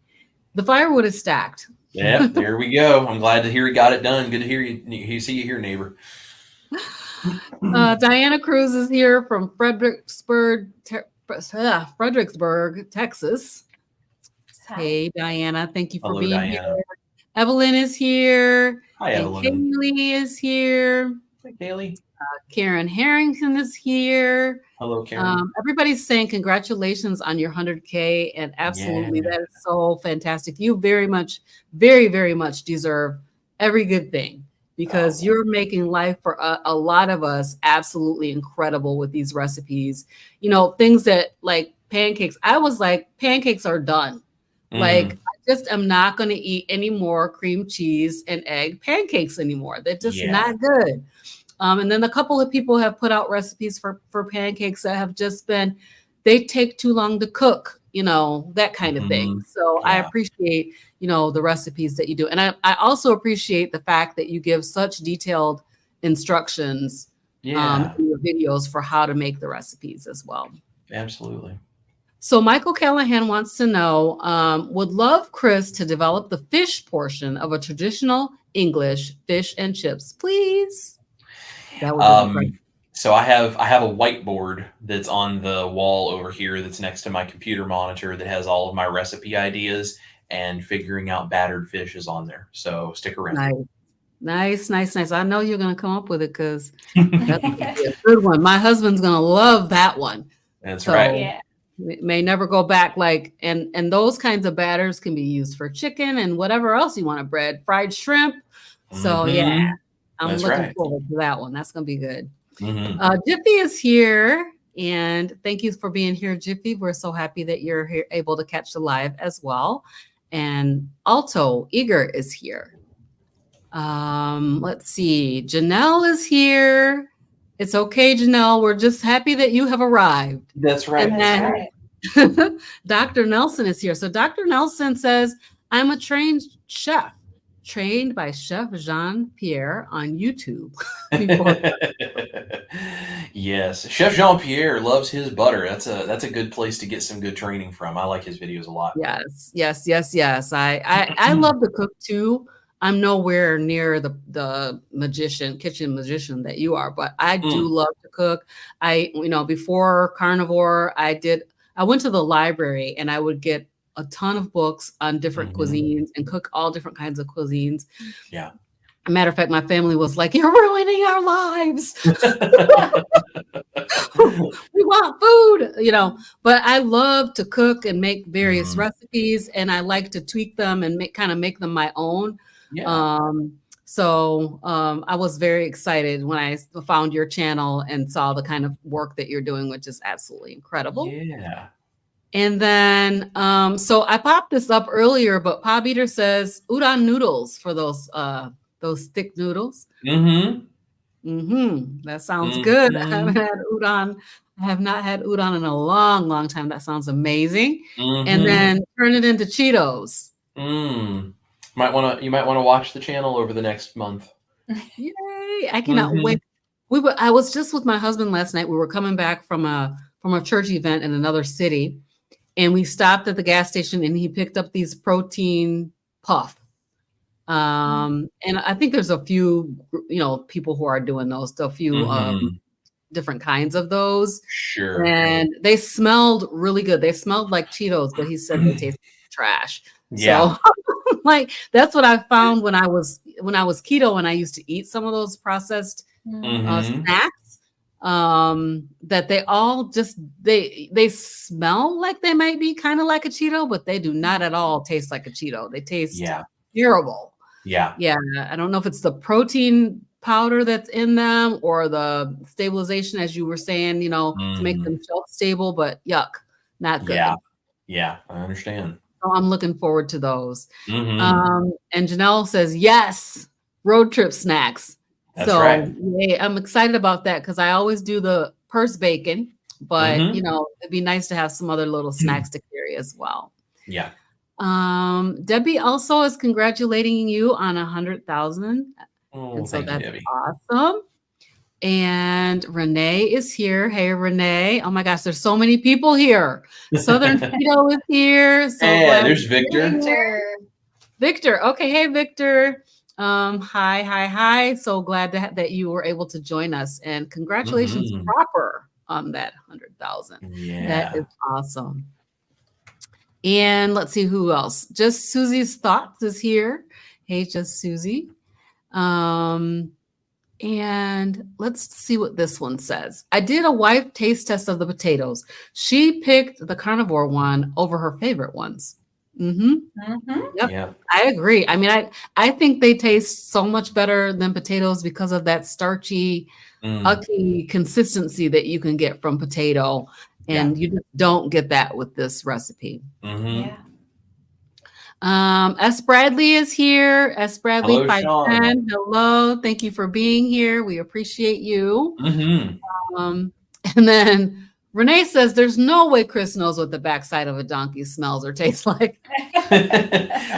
The firewood is stacked. Yeah, there we go. I'm glad to hear he got it done. Good to hear you. See you here, neighbor. Diana Cruz is here from Fredericksburg, Texas. Hi. Hey, Diana. Thank you for Hello, being Diana. here. Evelyn is here. Hi, and Evelyn. Kaylee is here. Hi, Kaylee. Karen Harrington is here. Hello, Karen. Everybody's saying congratulations on your 100K, and absolutely, that is so fantastic. You very much deserve every good thing because you're making life for a lot of us absolutely incredible with these recipes. Things that like pancakes. I was like, pancakes are done. Like, I just am not going to eat any more cream cheese and egg pancakes anymore. They're just not good. And then a couple of people have put out recipes for pancakes that have just been, they take too long to cook, that kind of thing. So I appreciate, the recipes that you do. And I also appreciate the fact that you give such detailed instructions in your videos for how to make the recipes as well. Absolutely. So Michael Callahan wants to know, would love Chris to develop the fish portion of a traditional English fish and chips, please. That would be great. So I have a whiteboard that's on the wall over here that's next to my computer monitor that has all of my recipe ideas, and figuring out battered fish is on there. So stick around. Nice. I know you're gonna come up with it because that's gonna be a good one. My husband's gonna love that one. That's So right. Yeah. it may never go back. Like, and those kinds of batters can be used for chicken and whatever else you want to bread, fried shrimp. So yeah, I'm That's looking right. forward to that one. That's gonna be good. Mhm. Jiffy is here, and thank you for being here, Jiffy. We're so happy that you're here, able to catch the live as well. And Alto Eager is here. Let's see. Janelle is here. It's okay, Janelle. We're just happy that you have arrived. That's right. And then Dr. Nelson is here. So Dr. Nelson says, I'm a trained chef, trained by Chef Jean-Pierre on YouTube. Yes, Chef Jean-Pierre loves his butter. That's a good place to get some good training from. I like his videos a lot. Yes. I love to cook too. I'm nowhere near the kitchen magician that you are, but I do love to cook. Before carnivore, I went to the library and I would get a ton of books on different cuisines and cook all different kinds of cuisines. Yeah. As a matter of fact, my family was like, you're ruining our lives. We want food, but I love to cook and make various recipes, and I like to tweak them and make them my own. Yeah. So I was very excited when I found your channel and saw the kind of work that you're doing, which is absolutely incredible. Yeah. And then, so I popped this up earlier, but Pop Eater says udon noodles for those thick noodles. That sounds good. I haven't had udon. I have not had udon in a long, long time. That sounds amazing. And then turn it into Cheetos. You might want to watch the channel over the next month. Yay! I cannot wait. I was just with my husband last night. We were coming back from a church event in another city, and we stopped at the gas station, and he picked up these protein puff. And I think there's a few, people who are doing those, a few different kinds of those. Sure. And they smelled really good. They smelled like Cheetos, but he said they tasted like trash. Yeah. So like that's what I found when I was keto, and I used to eat some of those processed snacks. That they all just they smell like they might be kind of like a Cheeto, but they do not at all taste like a Cheeto. They taste terrible. Yeah. I don't know if it's the protein powder that's in them or the stabilization, as you were saying, to make them shelf stable, but yuck, not good. Yeah, I understand. So I'm looking forward to those. And Janelle says, yes, road trip snacks. That's right. Yeah, I'm excited about that because I always do the purse bacon, but it'd be nice to have some other little snacks to carry as well. Yeah. Debbie also is congratulating you on 100,000. And so that's Debbie. awesome. And Renee is here. Hey, Renee. Oh my gosh, there's so many people here. Southern Keto is here. So there's Victor. Victor. Okay. Hey, Victor. Hi. So glad that you were able to join us, and congratulations proper on that 100,000. Yeah. That is awesome. And let's see who else. Just Susie's Thoughts is here. Hey, Just Susie. And let's see what this one says. I did a wife taste test of the potatoes. She picked the carnivore one over her favorite ones. Yep. Yeah. I agree. I mean, I think they taste so much better than potatoes because of that starchy, ucky consistency that you can get from potato. And you just don't get that with this recipe. S. Bradley is here. S. Bradley, Hello, 510. Hello. Thank you for being here. We appreciate you. And then Renee says, there's no way Chris knows what the backside of a donkey smells or tastes like.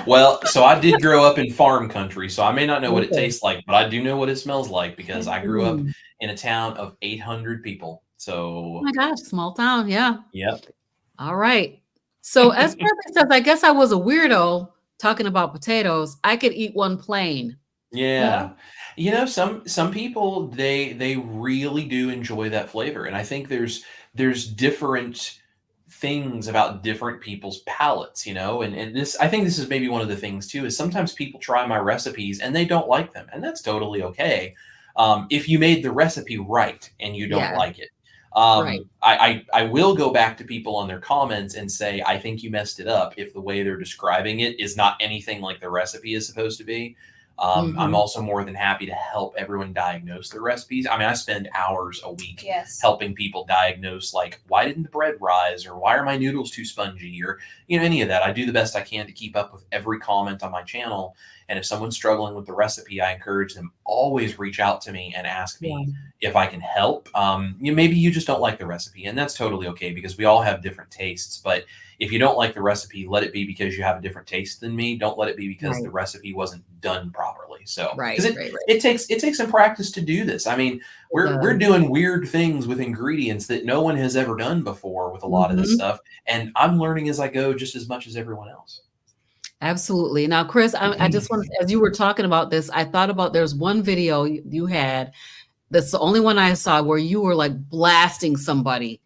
Well, so I did grow up in farm country, so I may not know what it tastes like, but I do know what it smells like because I grew up in a town of 800 people. So, oh my gosh, small town. Yeah. Yep. All right. So S. Bradley says, I guess I was a weirdo talking about potatoes. I could eat one plain. Yeah. Some people they really do enjoy that flavor. And I think there's different things about different people's palates, and this I think this is maybe one of the things too, is sometimes people try my recipes and they don't like them, and that's totally okay. If you made the recipe right and you don't Yeah, like it. right. I will go back to people on their comments and say, I think you messed it up if the way they're describing it is not anything like the recipe is supposed to be. I'm Mhm. also more than happy to help everyone diagnose their recipes. I mean, I spend hours a week Yes. helping people diagnose, like, why didn't the bread rise, or why are my noodles too spongy, or any of that. I do the best I can to keep up with every comment on my channel. And if someone's struggling with the recipe, I encourage them always reach out to me and ask Yeah, me if I can help. Maybe you just don't like the recipe, and that's totally okay, because we all have different tastes. But if you don't like the recipe, let it be because you have a different taste than me. Don't let it be because the right, recipe wasn't done properly. So, because right, it right, right. it takes some practice to do this. I mean, It we're does. doing weird things with ingredients that no one has ever done before with a lot of this Mhm. stuff, and I'm learning as I go just as much as everyone else. Absolutely. Now, Chris, I just wanted, as you were talking about this, I thought about there's one video you had that's the only one I saw where you were like blasting somebody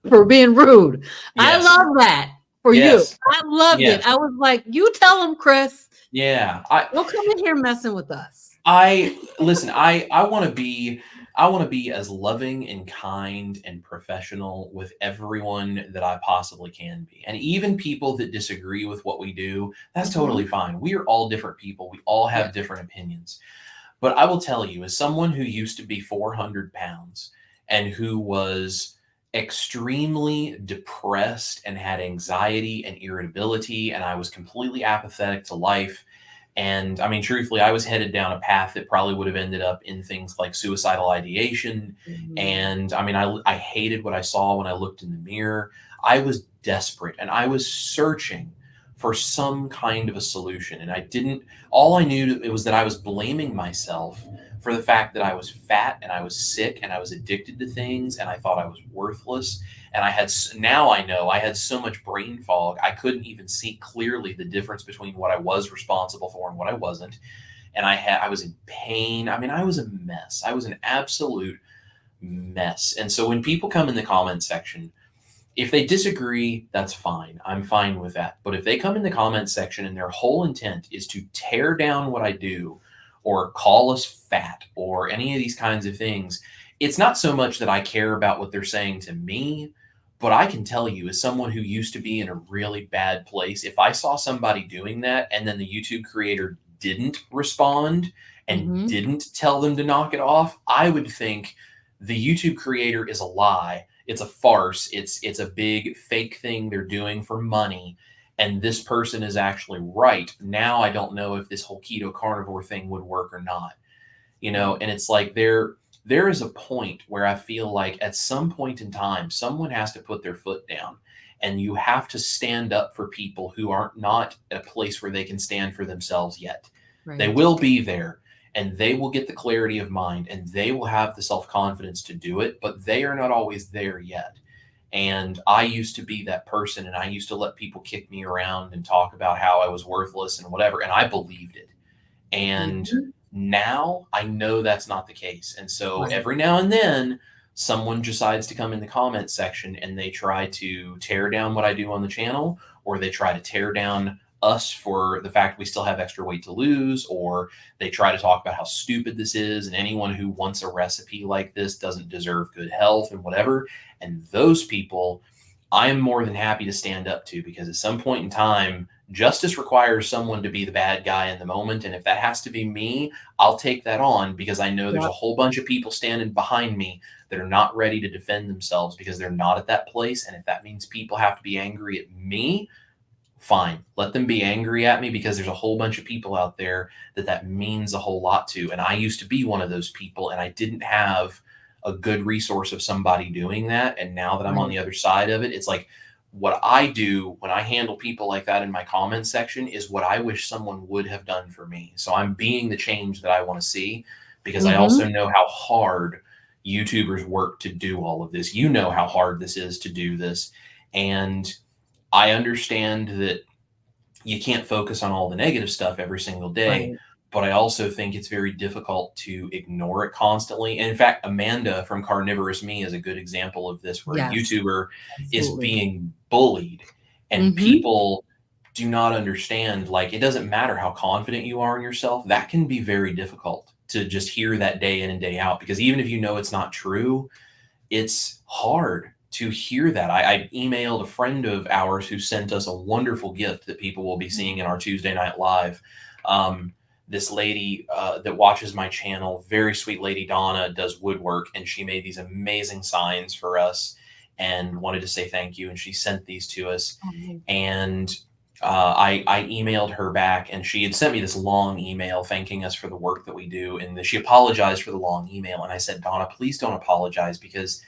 for being rude. I Yes. love that for you. Yes. I loved it. Yes. I was like, you tell him, Chris, Yeah. I don't come in here messing with us. I listen, I want to be as loving and kind and professional with everyone that I possibly can be. And even people that disagree with what we do, that's totally Mhm. fine. We are all different people. We all Yeah. have different opinions. But I will tell you, as someone who used to be 400 pounds and who was extremely depressed and had anxiety and irritability, and I was completely apathetic to life. And I mean, truthfully, I was headed down a path that probably would have ended up in things like suicidal ideation. Mhm. And I mean, I hated what I saw when I looked in the mirror. I was desperate and I was searching for some kind of a solution. And I didn't, all I knew it was that I was blaming myself for the fact that I was fat and I was sick and I was addicted to things and I thought I was worthless. And now I know I had so much brain fog, I couldn't even see clearly the difference between what I was responsible for and what I wasn't. And I was in pain. I mean, I was a mess. I was an absolute mess. And so when people come in the comment section, if they disagree, that's fine. I'm fine with that. But if they come in the comment section and their whole intent is to tear down what I do or call us fat or any of these kinds of things, it's not so much that I care about what they're saying to me, but I can tell you, as someone who used to be in a really bad place, if I saw somebody doing that and then the YouTube creator didn't respond and Mhm. didn't tell them to knock it off, I would think the YouTube creator is a lie. It's a farce. It's a big fake thing they're doing for money. And this person is actually right. Now I don't know if this whole keto carnivore thing would work or not. Right. And it's like there is a point where I feel like at some point in time, someone has to put their foot down. And you have to stand up for people who aren't not at a place where they can stand for themselves yet. They Right. will be there and they will get the clarity of mind and they will have the self confidence to do it, but they are not always there yet. And I used to be that person and I used to let people kick me around and talk about how I was worthless and whatever. And I believed it. And Mhm. now I know that's not the case. And so Right. every now and then someone decides to come in the comments section and they try to tear down what I do on the channel, or they try to tear down us for the fact we still have extra weight to lose, or they try to talk about how stupid this is and anyone who wants a recipe like this doesn't deserve good health and whatever. And those people I'm more than happy to stand up to, because at some point in time, justice requires someone to be the bad guy in the moment. And if that has to be me, I'll take that on, because I know there's a Yep. whole bunch of people standing behind me that are not ready to defend themselves because they're not at that place. And if that means people have to be angry at me, fine. Let them be angry at me, because there's a whole bunch of people out there that means a whole lot to. And I used to be one of those people, and I didn't have a good resource of somebody doing that. And now that I'm on Right. the other side of it, it's like what I do when I handle people like that in my comments section is what I wish someone would have done for me. So I'm being the change that I want to see, because I also Mhm. know how hard YouTubers work to do all of this. You know how hard this is to do this. And I understand that you can't focus on all the negative stuff every single day, Right. but I also think it's very difficult to ignore it constantly. And in fact, Amanda from Carnivorous Me is a good example of this, where a Yes, YouTuber is absolutely. being bullied, and Mm-hmm. people do not understand, like, it doesn't matter how confident you are in yourself. That can be very difficult to just hear that day in and day out, because even if you know it's not true, it's hard to hear that. I emailed a friend of ours who sent us a wonderful gift that people will be seeing in our Tuesday night live. This lady that watches my channel, very sweet lady, Donna, does woodwork, and she made these amazing signs for us and wanted to say thank you. And she sent these to us. And I emailed her back, and she had sent me this long email thanking us for the work that we do. And she apologized for the long email. And I said, Donna, please don't apologize, because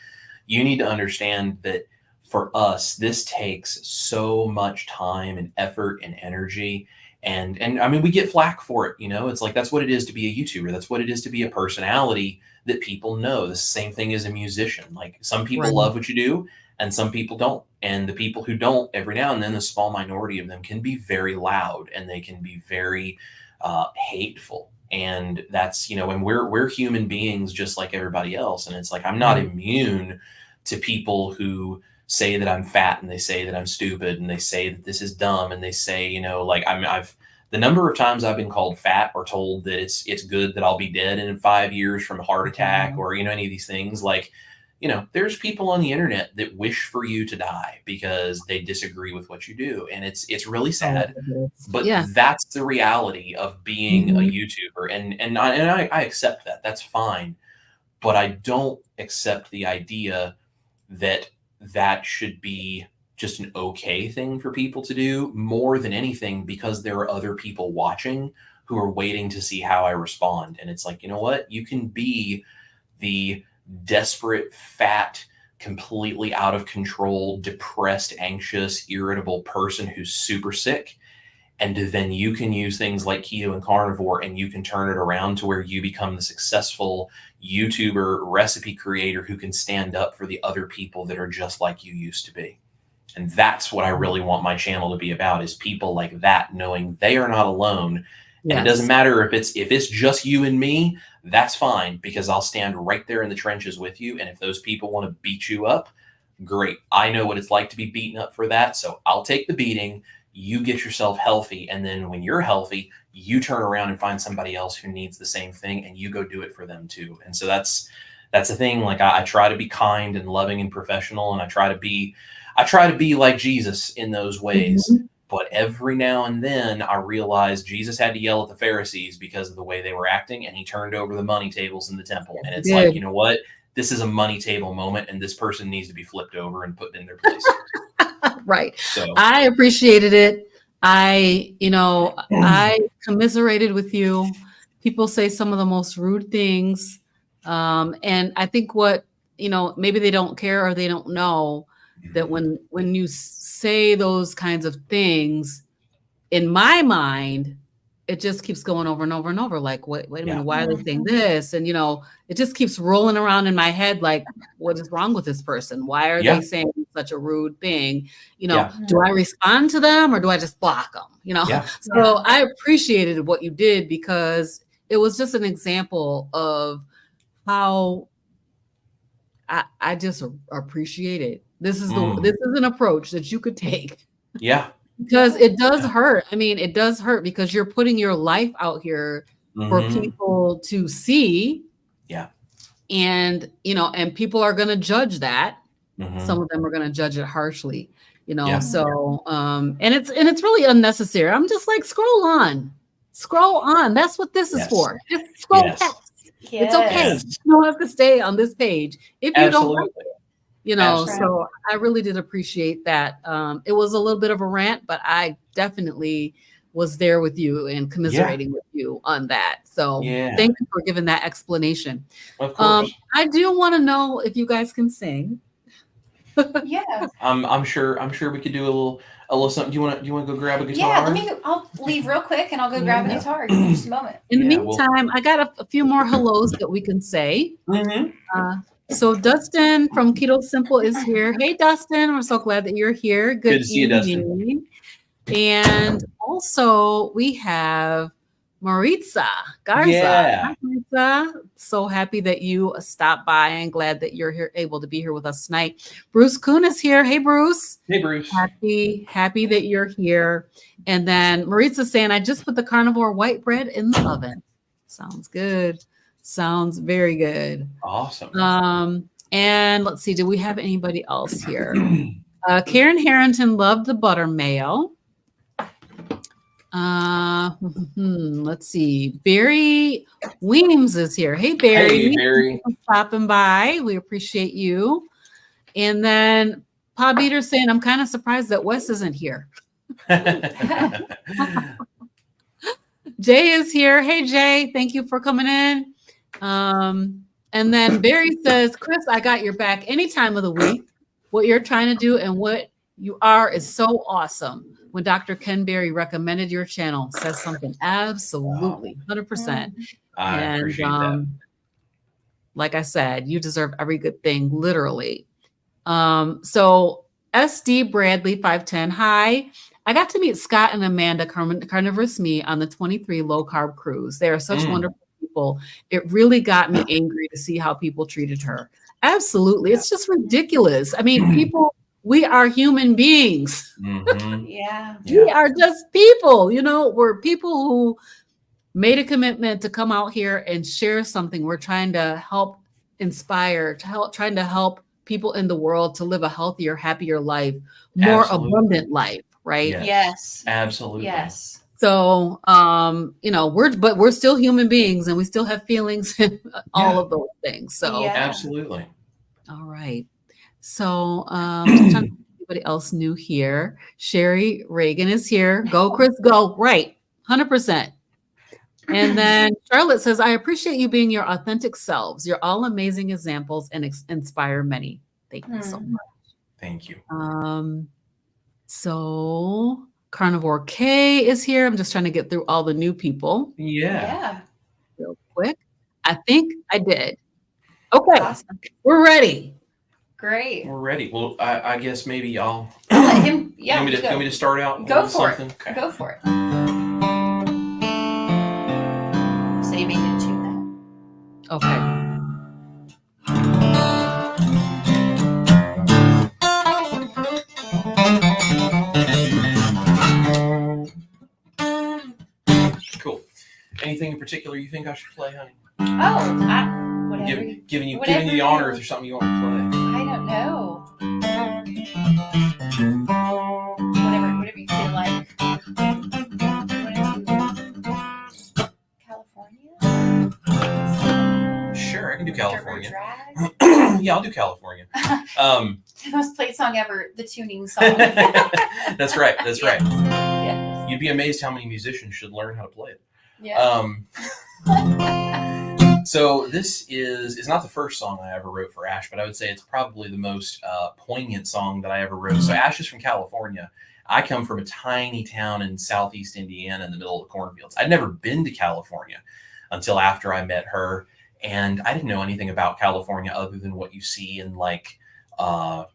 you need to understand that for us, this takes so much time and effort and energy. And I mean, we get flack for it. It's like, that's what it is to be a YouTuber. That's what it is to be a personality that people know. The same thing as a musician. Like, some people love what you do, and some people don't. And the people who don't, every now and then, a small minority of them can be very loud, and they can be very hateful. And that's, and we're human beings just like everybody else. And it's like, I'm not immune to people who say that I'm fat, and they say that I'm stupid, and they say that this is dumb, and they say, like, I've the number of times I've been called fat, or told that it's good that I'll be dead in 5 years from a heart attack, or any of these things. Like, there's people on the internet that wish for you to die because they disagree with what you do. And it's really sad, but that's the reality of being a YouTuber. And I accept that. That's fine. But I don't accept the idea that should be just an okay thing for people to do, more than anything, because there are other people watching who are waiting to see how I respond. And it's like, you know what? You can be the desperate, fat, completely out of control, depressed, anxious, irritable person who's super sick. And then you can use things like keto and carnivore, and you can turn it around to where you become the successful YouTuber, recipe creator who can stand up for the other people that are just like you used to be. And that's what I really want my channel to be about, is people like that knowing they are not alone. And it doesn't matter if it's just you and me, that's fine, because I'll stand right there in the trenches with you. And if those people want to beat you up, great. I know what it's like to be beaten up for that. So I'll take the beating. You get yourself healthy. And then when you're healthy, you turn around and find somebody else who needs the same thing, and you go do it for them too. And so that's the thing. Like, I try to be kind and loving and professional, and I try to be like Jesus in those ways. But every now and then I realize Jesus had to yell at the Pharisees because of the way they were acting, and he turned over the money tables in the temple. And it's like, you know what? This is a money table moment, and this person needs to be flipped over and put in their place. Right. So I appreciated it. I commiserated with you. People say some of the most rude things. And I think maybe they don't care, or they don't know that when you say those kinds of things, in my mind, it just keeps going over and over and over. Like, wait a minute, why are they saying this? And, it just keeps rolling around in my head. Like, what is wrong with this person? Why are they saying such a rude thing? Do I respond to them, or do I just block them? So I appreciated what you did, because it was just an example of how I just appreciate it. This is this is an approach that you could take. Because it does hurt. I mean, it does hurt, because you're putting your life out here for people to see. And, and people are going to judge that. Some of them are going to judge it harshly, so, and it's really unnecessary. I'm just like, scroll on. That's what this is for. Just scroll past. It's okay. You don't have to stay on this page if you don't like it. So I really did appreciate that. It was a little bit of a rant, but I definitely was there with you and commiserating with you on that. So thank you for giving that explanation. Of course. I do want to know if you guys can sing. I'm sure we could do a little something. Do you want to go grab a guitar? I'll leave real quick, and I'll go grab a guitar in just a moment. In the meantime, I got a few more hellos that we can say. So Dustin from Keto Simple is here. Hey, Dustin, we're so glad that you're here. Good to see you, Dustin. And also we have Maritza Garza. Yeah. Hi, Maritza. So happy that you stopped by and glad that you're here, able to be here with us tonight. Bruce Kuhn is here. Hey, Bruce. Hey, Bruce. Happy that you're here. And then Maritza's saying, I just put the carnivore white bread in the oven. Sounds good. Sounds very good. Awesome. And let's see, do we have anybody else here? Karen Harrington loved the butter mayo. Let's see. Barry Weems is here. Hey, Barry. Hey, Barry. Thank you for stopping by. We appreciate you. And then Pa Beater saying, I'm kind of surprised that Wes isn't here. Jay is here. Hey, Jay. Thank you for coming in. And then Barry says, Chris, I got your back any time of the week. What you're trying to do and what you are is so awesome. When Dr. Ken Berry recommended your channel, says something absolutely 100%. I appreciate that. Like I said, you deserve every good thing, literally. So SD Bradley 510. Hi. I got to meet Scott and Amanda Carnivorous Me on the 23 low carb cruise. They are such wonderful people. It really got me angry to see how people treated her. Absolutely. It's just ridiculous. I mean, people, we are human beings. Mm-hmm. Yeah. We are just people, you know, we're people who made a commitment to come out here and share something. We're trying to help inspire, trying to help people in the world to live a healthier, happier life, more abundant life, right? Yes. Absolutely. Yes. So, you know, we're still human beings and we still have feelings and all of those things. So absolutely. All right. So, anybody else new here? Sherry Reagan is here. Go, Chris, go. Right. 100%. And then Charlotte says, I appreciate you being your authentic selves. You're all amazing examples and inspire many. Thank you so much. Thank you. So Carnivore K is here. I'm just trying to get through all the new people. Yeah. Real quick. I think I did. Okay. Awesome. We're ready. Great. We're ready. Well, I guess maybe I'll let him. Yeah. You want me to start out? Go for something? it. Okay. Go for it. So you may need to tune that. Okay. Cool. Anything in particular you think I should play, honey? Oh, whatever. Giving you the honor if there's something you want to play. I don't know. Whatever you feel like. California? Sure, I can do California. Yeah, I'll do California. The most played song ever, the tuning song. That's right. That's right. Yes. You'd be amazed how many musicians should learn how to play it. Yeah. So this is not the first song I ever wrote for Ash, but I would say it's probably the most poignant song that I ever wrote. So Ash is from California. I come from a tiny town in southeast Indiana in the middle of the cornfields. I'd never been to California until after I met her. And I didn't know anything about California other than what you see in like, pop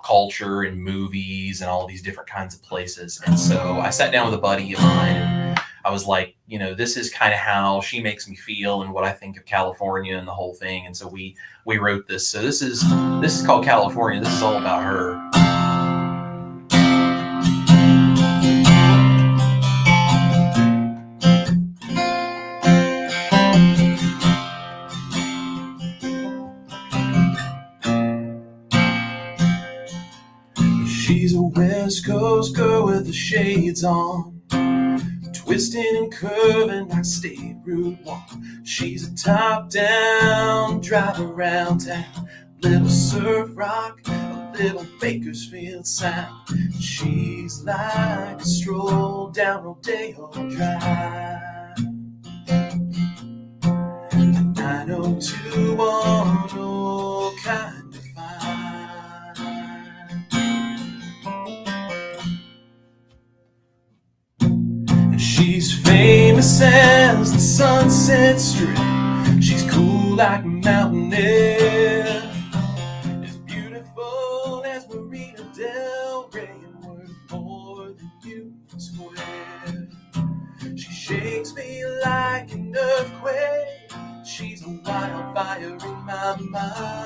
culture and movies and all these different kinds of places. And so I sat down with a buddy of mine and I was like, this is kind of how she makes me feel and what I think of California and the whole thing. And so we wrote this. So this is called California. This is all about her. She's a West Coast girl with the shades on, twisting and curving like State Route 1. She's a top-down drive around town, little surf rock, a little Bakersfield sound. She's like a stroll down Rodeo Drive. 90210 kind of fine. She's famous as the Sunset Strip. She's cool like a mountain air. As beautiful as Marina Del Rey and worth more than you square. She shakes me like an earthquake. She's a wildfire in my mind.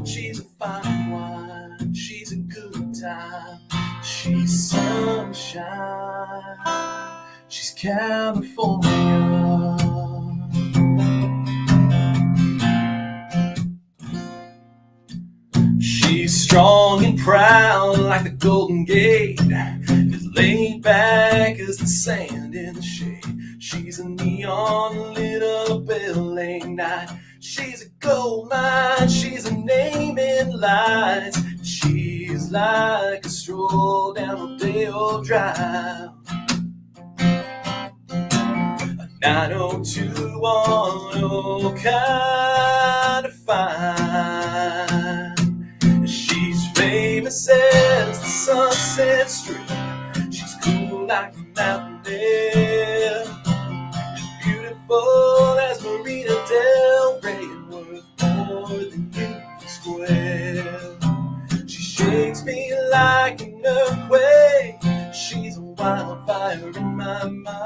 She's a fine wine. She's a good time. She's sunshine. She's California. She's strong and proud like the Golden Gate, as laid back as the sand in the shade. She's a neon lit up LA night. She's a gold mine. She's a name in lights. She's like a stroll down Rodeo Drive. A 90210 kind of fine. She's famous as the Sunset Strip. She's cool like a mountain air. Beautiful as Marina Del Rey, and worth more than Union Square. She shakes me like an earthquake. She's a wildfire in my mind.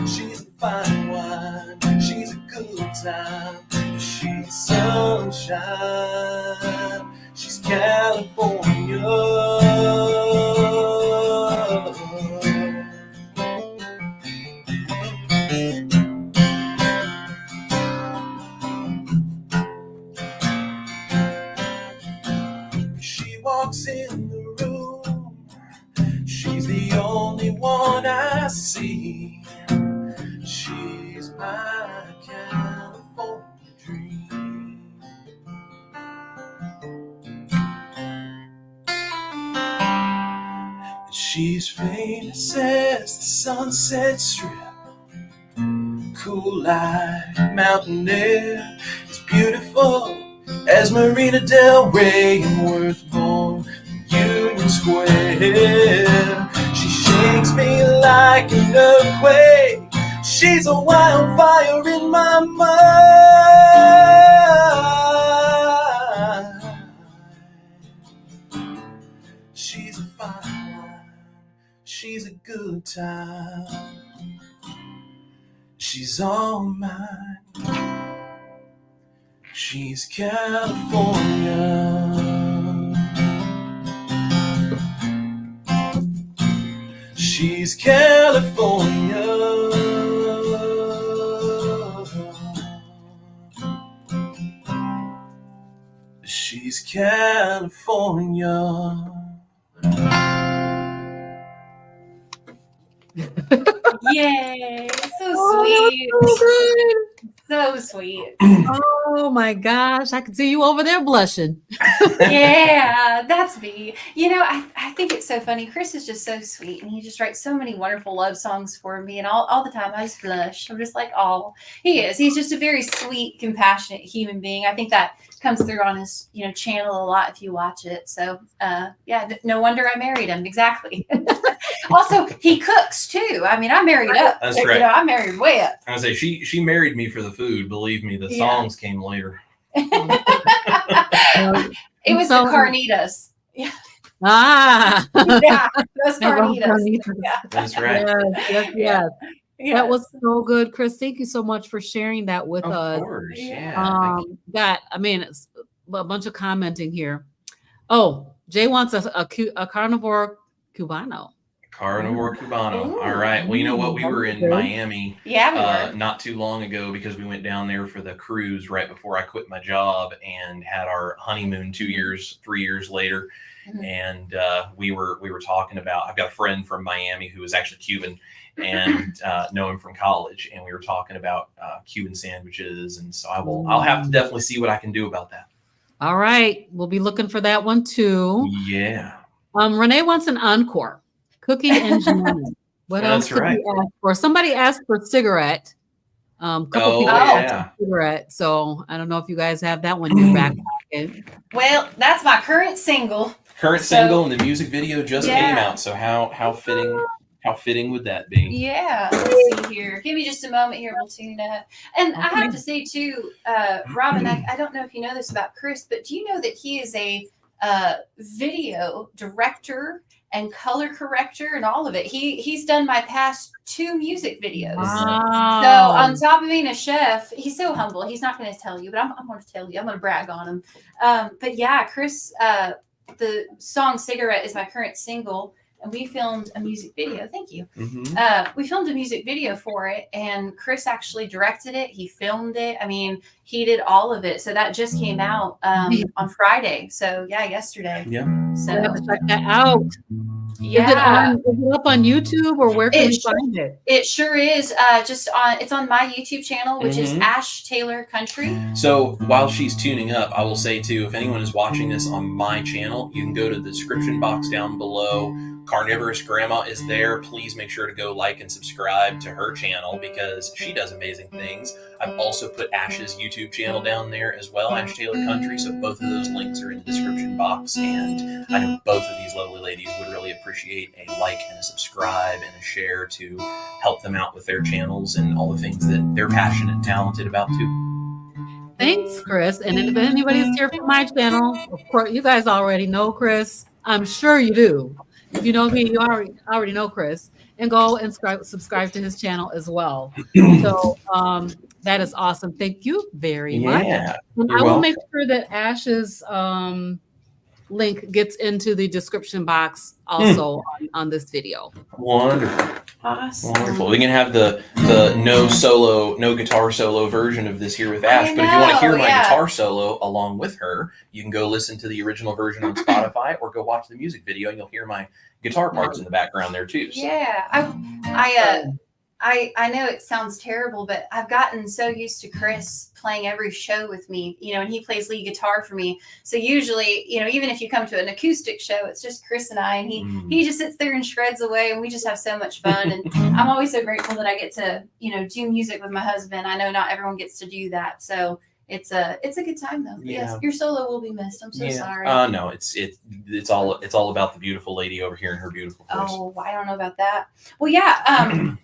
She's a fine wine. She's a good time. She's sunshine. She's California. She walks in the room. She's the only one I see. She's my California dream. She's famous as the Sunset Strip. Cool like mountain air. It's beautiful as Marina Del Rey, and worth more than Union Square. She shakes me like an earthquake. She's a wildfire in my mind. She's a fine wine. She's a good time. She's all mine. She's California. She's California. She's California. Yay! So sweet. So sweet. Oh my gosh, I can see you over there blushing. Yeah, that's me. You know, I think it's so funny. Chris is just so sweet, and he just writes so many wonderful love songs for me, and all the time I just blush. I'm just like, oh, he is. He's just a very sweet, compassionate human being. I think that comes through on his, channel a lot if you watch it. So, yeah, no wonder I married him. Exactly. Also, he cooks too. I mean, I married up. That's right. I married way up. I say she married me for the food. Believe me, the songs came later. It was the carnitas. Yeah. Ah. Yeah, those carnitas. Yeah. That's right. Yes. Yeah. That was so good, Chris. Thank you so much for sharing that with us. Of course, yeah. It's a bunch of commenting here. Oh, Jay wants a carnivore cubano. Carnivore Cubano. Ooh. All right. Well, you know what? We were in Miami not too long ago because we went down there for the cruise right before I quit my job and had our honeymoon 3 years later. Mm-hmm. And we were talking about, I've got a friend from Miami who is actually Cuban and know him from college. And we were talking about Cuban sandwiches. And so I'll have to definitely see what I can do about that. All right. We'll be looking for that one too. Yeah. Renee wants an encore. Cooking engineering. What else could we ask for? Somebody asked for cigarette. Couple people asked for cigarette. So I don't know if you guys have that one in your back pocket. Well, that's my current single. Single, and the music video just came out. So how fitting would that be? Yeah. Let's see here. Give me just a moment here. We'll tune up. And I have to say too, Robyn, I don't know if you know this about Chris, but do you know that he is a video director and color corrector and all of it. He's done my past 2 music videos. Wow. So on top of being a chef, he's so humble. He's not going to tell you, but I'm going to tell you. I'm going to brag on him. But yeah, Chris, the song Cigarette is my current single. And we filmed a music video. Thank you. We filmed a music video for it, and Chris actually directed it. He filmed it. I mean, he did all of it. So that just came out on Friday. So yeah, yesterday. Yeah. So I have to check that out. yeah. Is it up on YouTube, or where can we find it? It sure is. It's on my YouTube channel, which is Ash Taylor Country. So while she's tuning up, I will say too, if anyone is watching this on my channel, you can go to the description box down below. Carnivorous Grandma is there. Please make sure to go like and subscribe to her channel because she does amazing things. I've also put Ash's YouTube channel down there as well, Ash Taylor Country. So both of those links are in the description box. And I know both of these lovely ladies would really appreciate a like and a subscribe and a share to help them out with their channels and all the things that they're passionate and talented about too. Thanks, Chris. And if anybody's here from my channel, of course, you guys already know Chris. I'm sure you do. If you know me, you already know Chris. And go and subscribe to his channel as well. So that is awesome. Thank you very much. And I will make sure that Ash's link gets into the description box also on this video. Wonderful. Awesome. Wonderful. We can have the no guitar solo version of this here with Ash. But if you want to hear my guitar solo along with her, you can go listen to the original version on Spotify or go watch the music video and you'll hear my guitar parts in the background there too. So. Yeah. I know it sounds terrible, but I've gotten so used to Chris playing every show with me, and he plays lead guitar for me. So usually, even if you come to an acoustic show, it's just Chris and I, and he just sits there and shreds away, and we just have so much fun. And I'm always so grateful that I get to, do music with my husband. I know not everyone gets to do that. So it's a good time though. Yeah. Yes, your solo will be missed. I'm so sorry. No, it's all about the beautiful lady over here and her beautiful voice. Oh, I don't know about that. Well, yeah.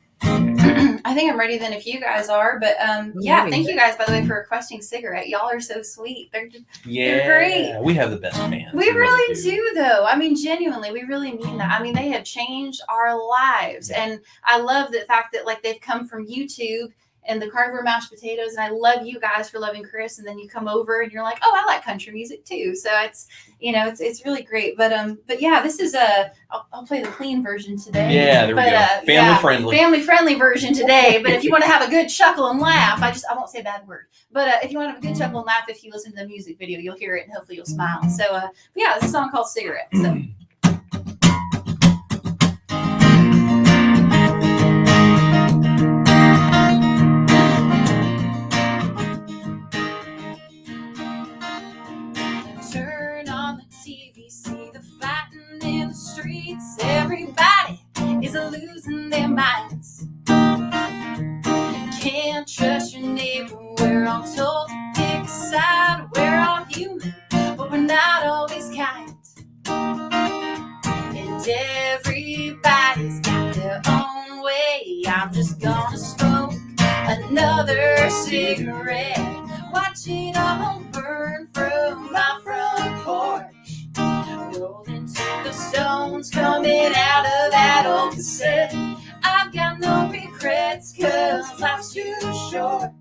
I think I'm ready then if you guys are, but thank you guys by the way for requesting Cigarette. Y'all are so sweet. They're great. We have the best fans. We really do though. I mean, genuinely, we really mean that. I mean, they have changed our lives. And I love the fact that like they've come from YouTube and the carnivore mashed potatoes. And I love you guys for loving Chris. And then you come over and you're like, oh, I like country music too. So it's, it's really great. But yeah, this is I'll play the clean version today. Yeah, there we go. Family friendly version today. But if you want to have a good chuckle and laugh, I won't say a bad word. But if you want to have a good chuckle and laugh, if you listen to the music video, you'll hear it and hopefully you'll smile. So yeah, it's a song called Cigarette. So. Everybody is losing their minds. Can't trust your neighbor. We're all told to pick a side. We're all human, but we're not always kind. And everybody's got their own way. I'm just gonna smoke another cigarette. Watch it all burn from my front porch. Rolling to the stones coming out of that old cassette. I've got no regrets cause life's too short.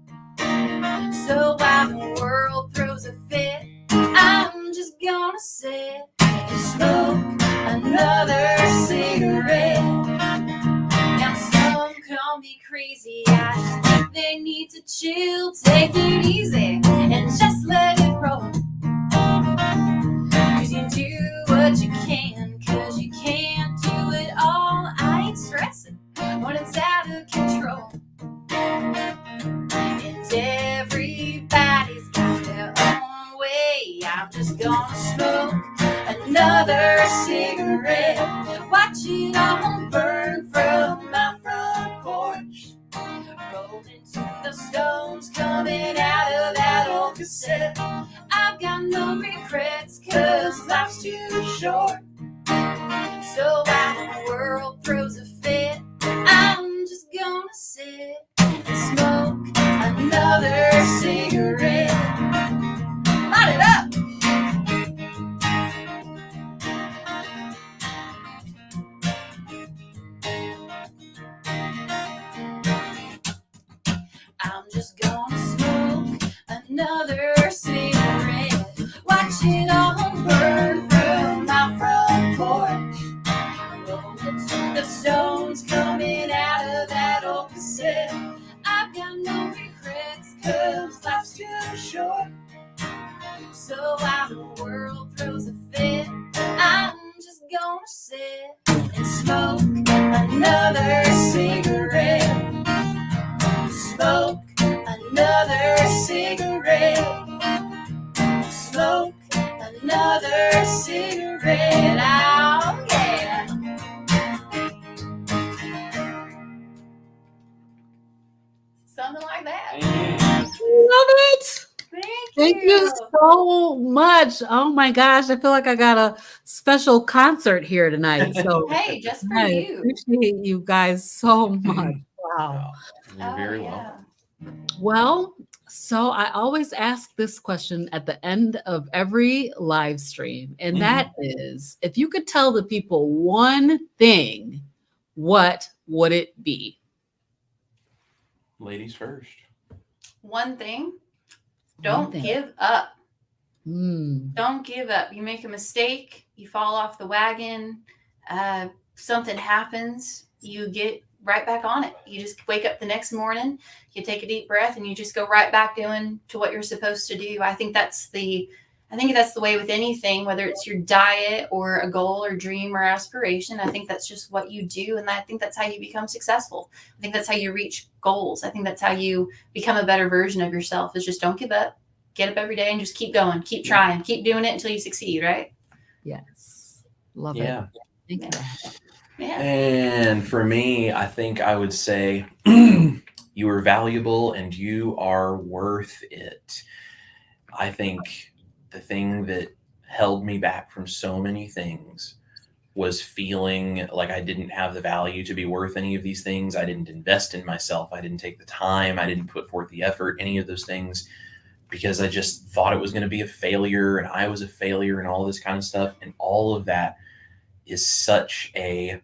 So while the world throws a fit, I'm just gonna sit and smoke another cigarette. Now some call me crazy, I just think they need to chill, take it easy and just let it roll. Cause you do what you can, cause you can't do it all. I ain't stressing when it's out of control. And everybody's got their own way. I'm just gonna smoke another cigarette. Watch it all burn from my front porch. Rolling to the stones coming out of that old cassette. I've got no regrets cause life's too short. So while the world throws a fit, I'm just gonna sit and smoke another cigarette. Light it up! just gonna smoke another cigarette, watch it all burn from my front porch. The stones coming out of that old cassette. I've got no regrets, 'cause life's too short. So while the world throws a fit, I'm just gonna sit and smoke another cigarette. Smoke another cigarette. Smoke another cigarette. Oh, yeah. Something like that. Love it. Thank you so much. Oh my gosh. I feel like I got a special concert here tonight. So Hey, just for I you. appreciate you guys so much. Wow. You're very welcome. Well, so I always ask this question at the end of every live stream, and that is, if you could tell the people one thing, what would it be? Ladies first. One thing, don't give up. Don't give up. You make a mistake, you fall off the wagon, something happens, you get right back on it. You just wake up the next morning, you take a deep breath, and you just go right back doing to what you're supposed to do. I think that's the way with anything, whether it's your diet or a goal or dream or aspiration. I think that's just what you do. And I think that's how you become successful. I think that's how you reach goals. I think that's how you become a better version of yourself, is just don't give up, get up every day and just keep going, keep trying, keep doing it until you succeed. Right. Yes. Love it. Thank you. Yeah. And for me, I think I would say you are valuable and you are worth it. I think the thing that held me back from so many things was feeling like I didn't have the value to be worth any of these things. I didn't invest in myself. I didn't take the time. I didn't put forth the effort, any of those things, because I just thought it was going to be a failure and I was a failure and all this kind of stuff. And all of that is such a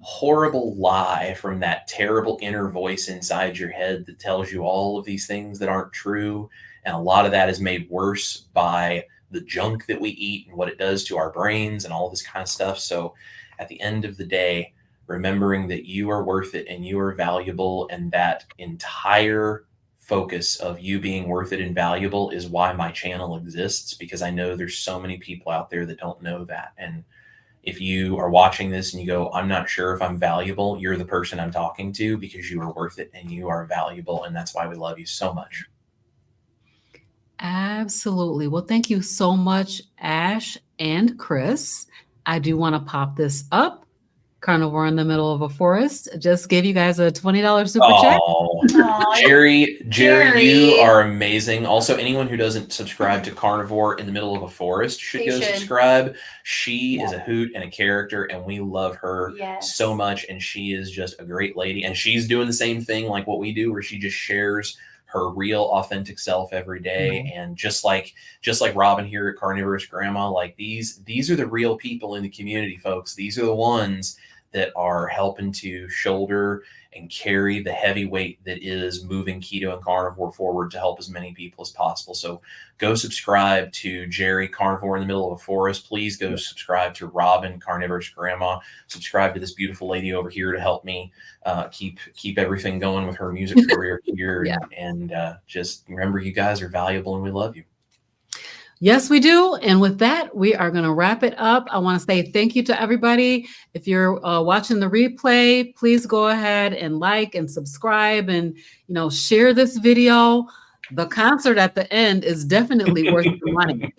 horrible lie from that terrible inner voice inside your head that tells you all of these things that aren't true. And a lot of that is made worse by the junk that we eat and what it does to our brains and all this kind of stuff. So at the end of the day, remembering that you are worth it and you are valuable, and that entire focus of you being worth it and valuable is why my channel exists, because I know there's so many people out there that don't know that. And if you are watching this and you go, I'm not sure if I'm valuable, you're the person I'm talking to, because you are worth it and you are valuable. And that's why we love you so much. Absolutely. Well, thank you so much, Ash and Chris. I do want to pop this up. Carnivore in the Middle of a Forest just gave you guys a $20 super chat. Jerry, you are amazing. Also, anyone who doesn't subscribe to Carnivore in the Middle of a Forest should subscribe. She is a hoot and a character, and we love her so much. And she is just a great lady. And she's doing the same thing like what we do, where she just shares her real authentic self every day. And just like Robyn here at Carnivorous Grandma, like these are the real people in the community, folks. These are the ones that are helping to shoulder and carry the heavy weight that is moving keto and carnivore forward to help as many people as possible. So go subscribe to Jerry, Carnivore in the Middle of a Forest. Please go subscribe to Robyn, Carnivorous Grandma. Subscribe to this beautiful lady over here to help me keep everything going with her music career here. And just remember, you guys are valuable and we love you. Yes, we do. And with that, we are going to wrap it up. I want to say thank you to everybody. If you're watching the replay, please go ahead and like and subscribe and, share this video. The concert at the end is definitely worth the money.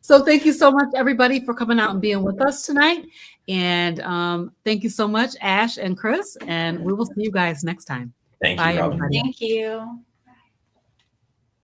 So thank you so much, everybody, for coming out and being with us tonight. And thank you so much, Ash and Chris. And we will see you guys next time. Thank you, Bye, Robyn. everybody. Thank you.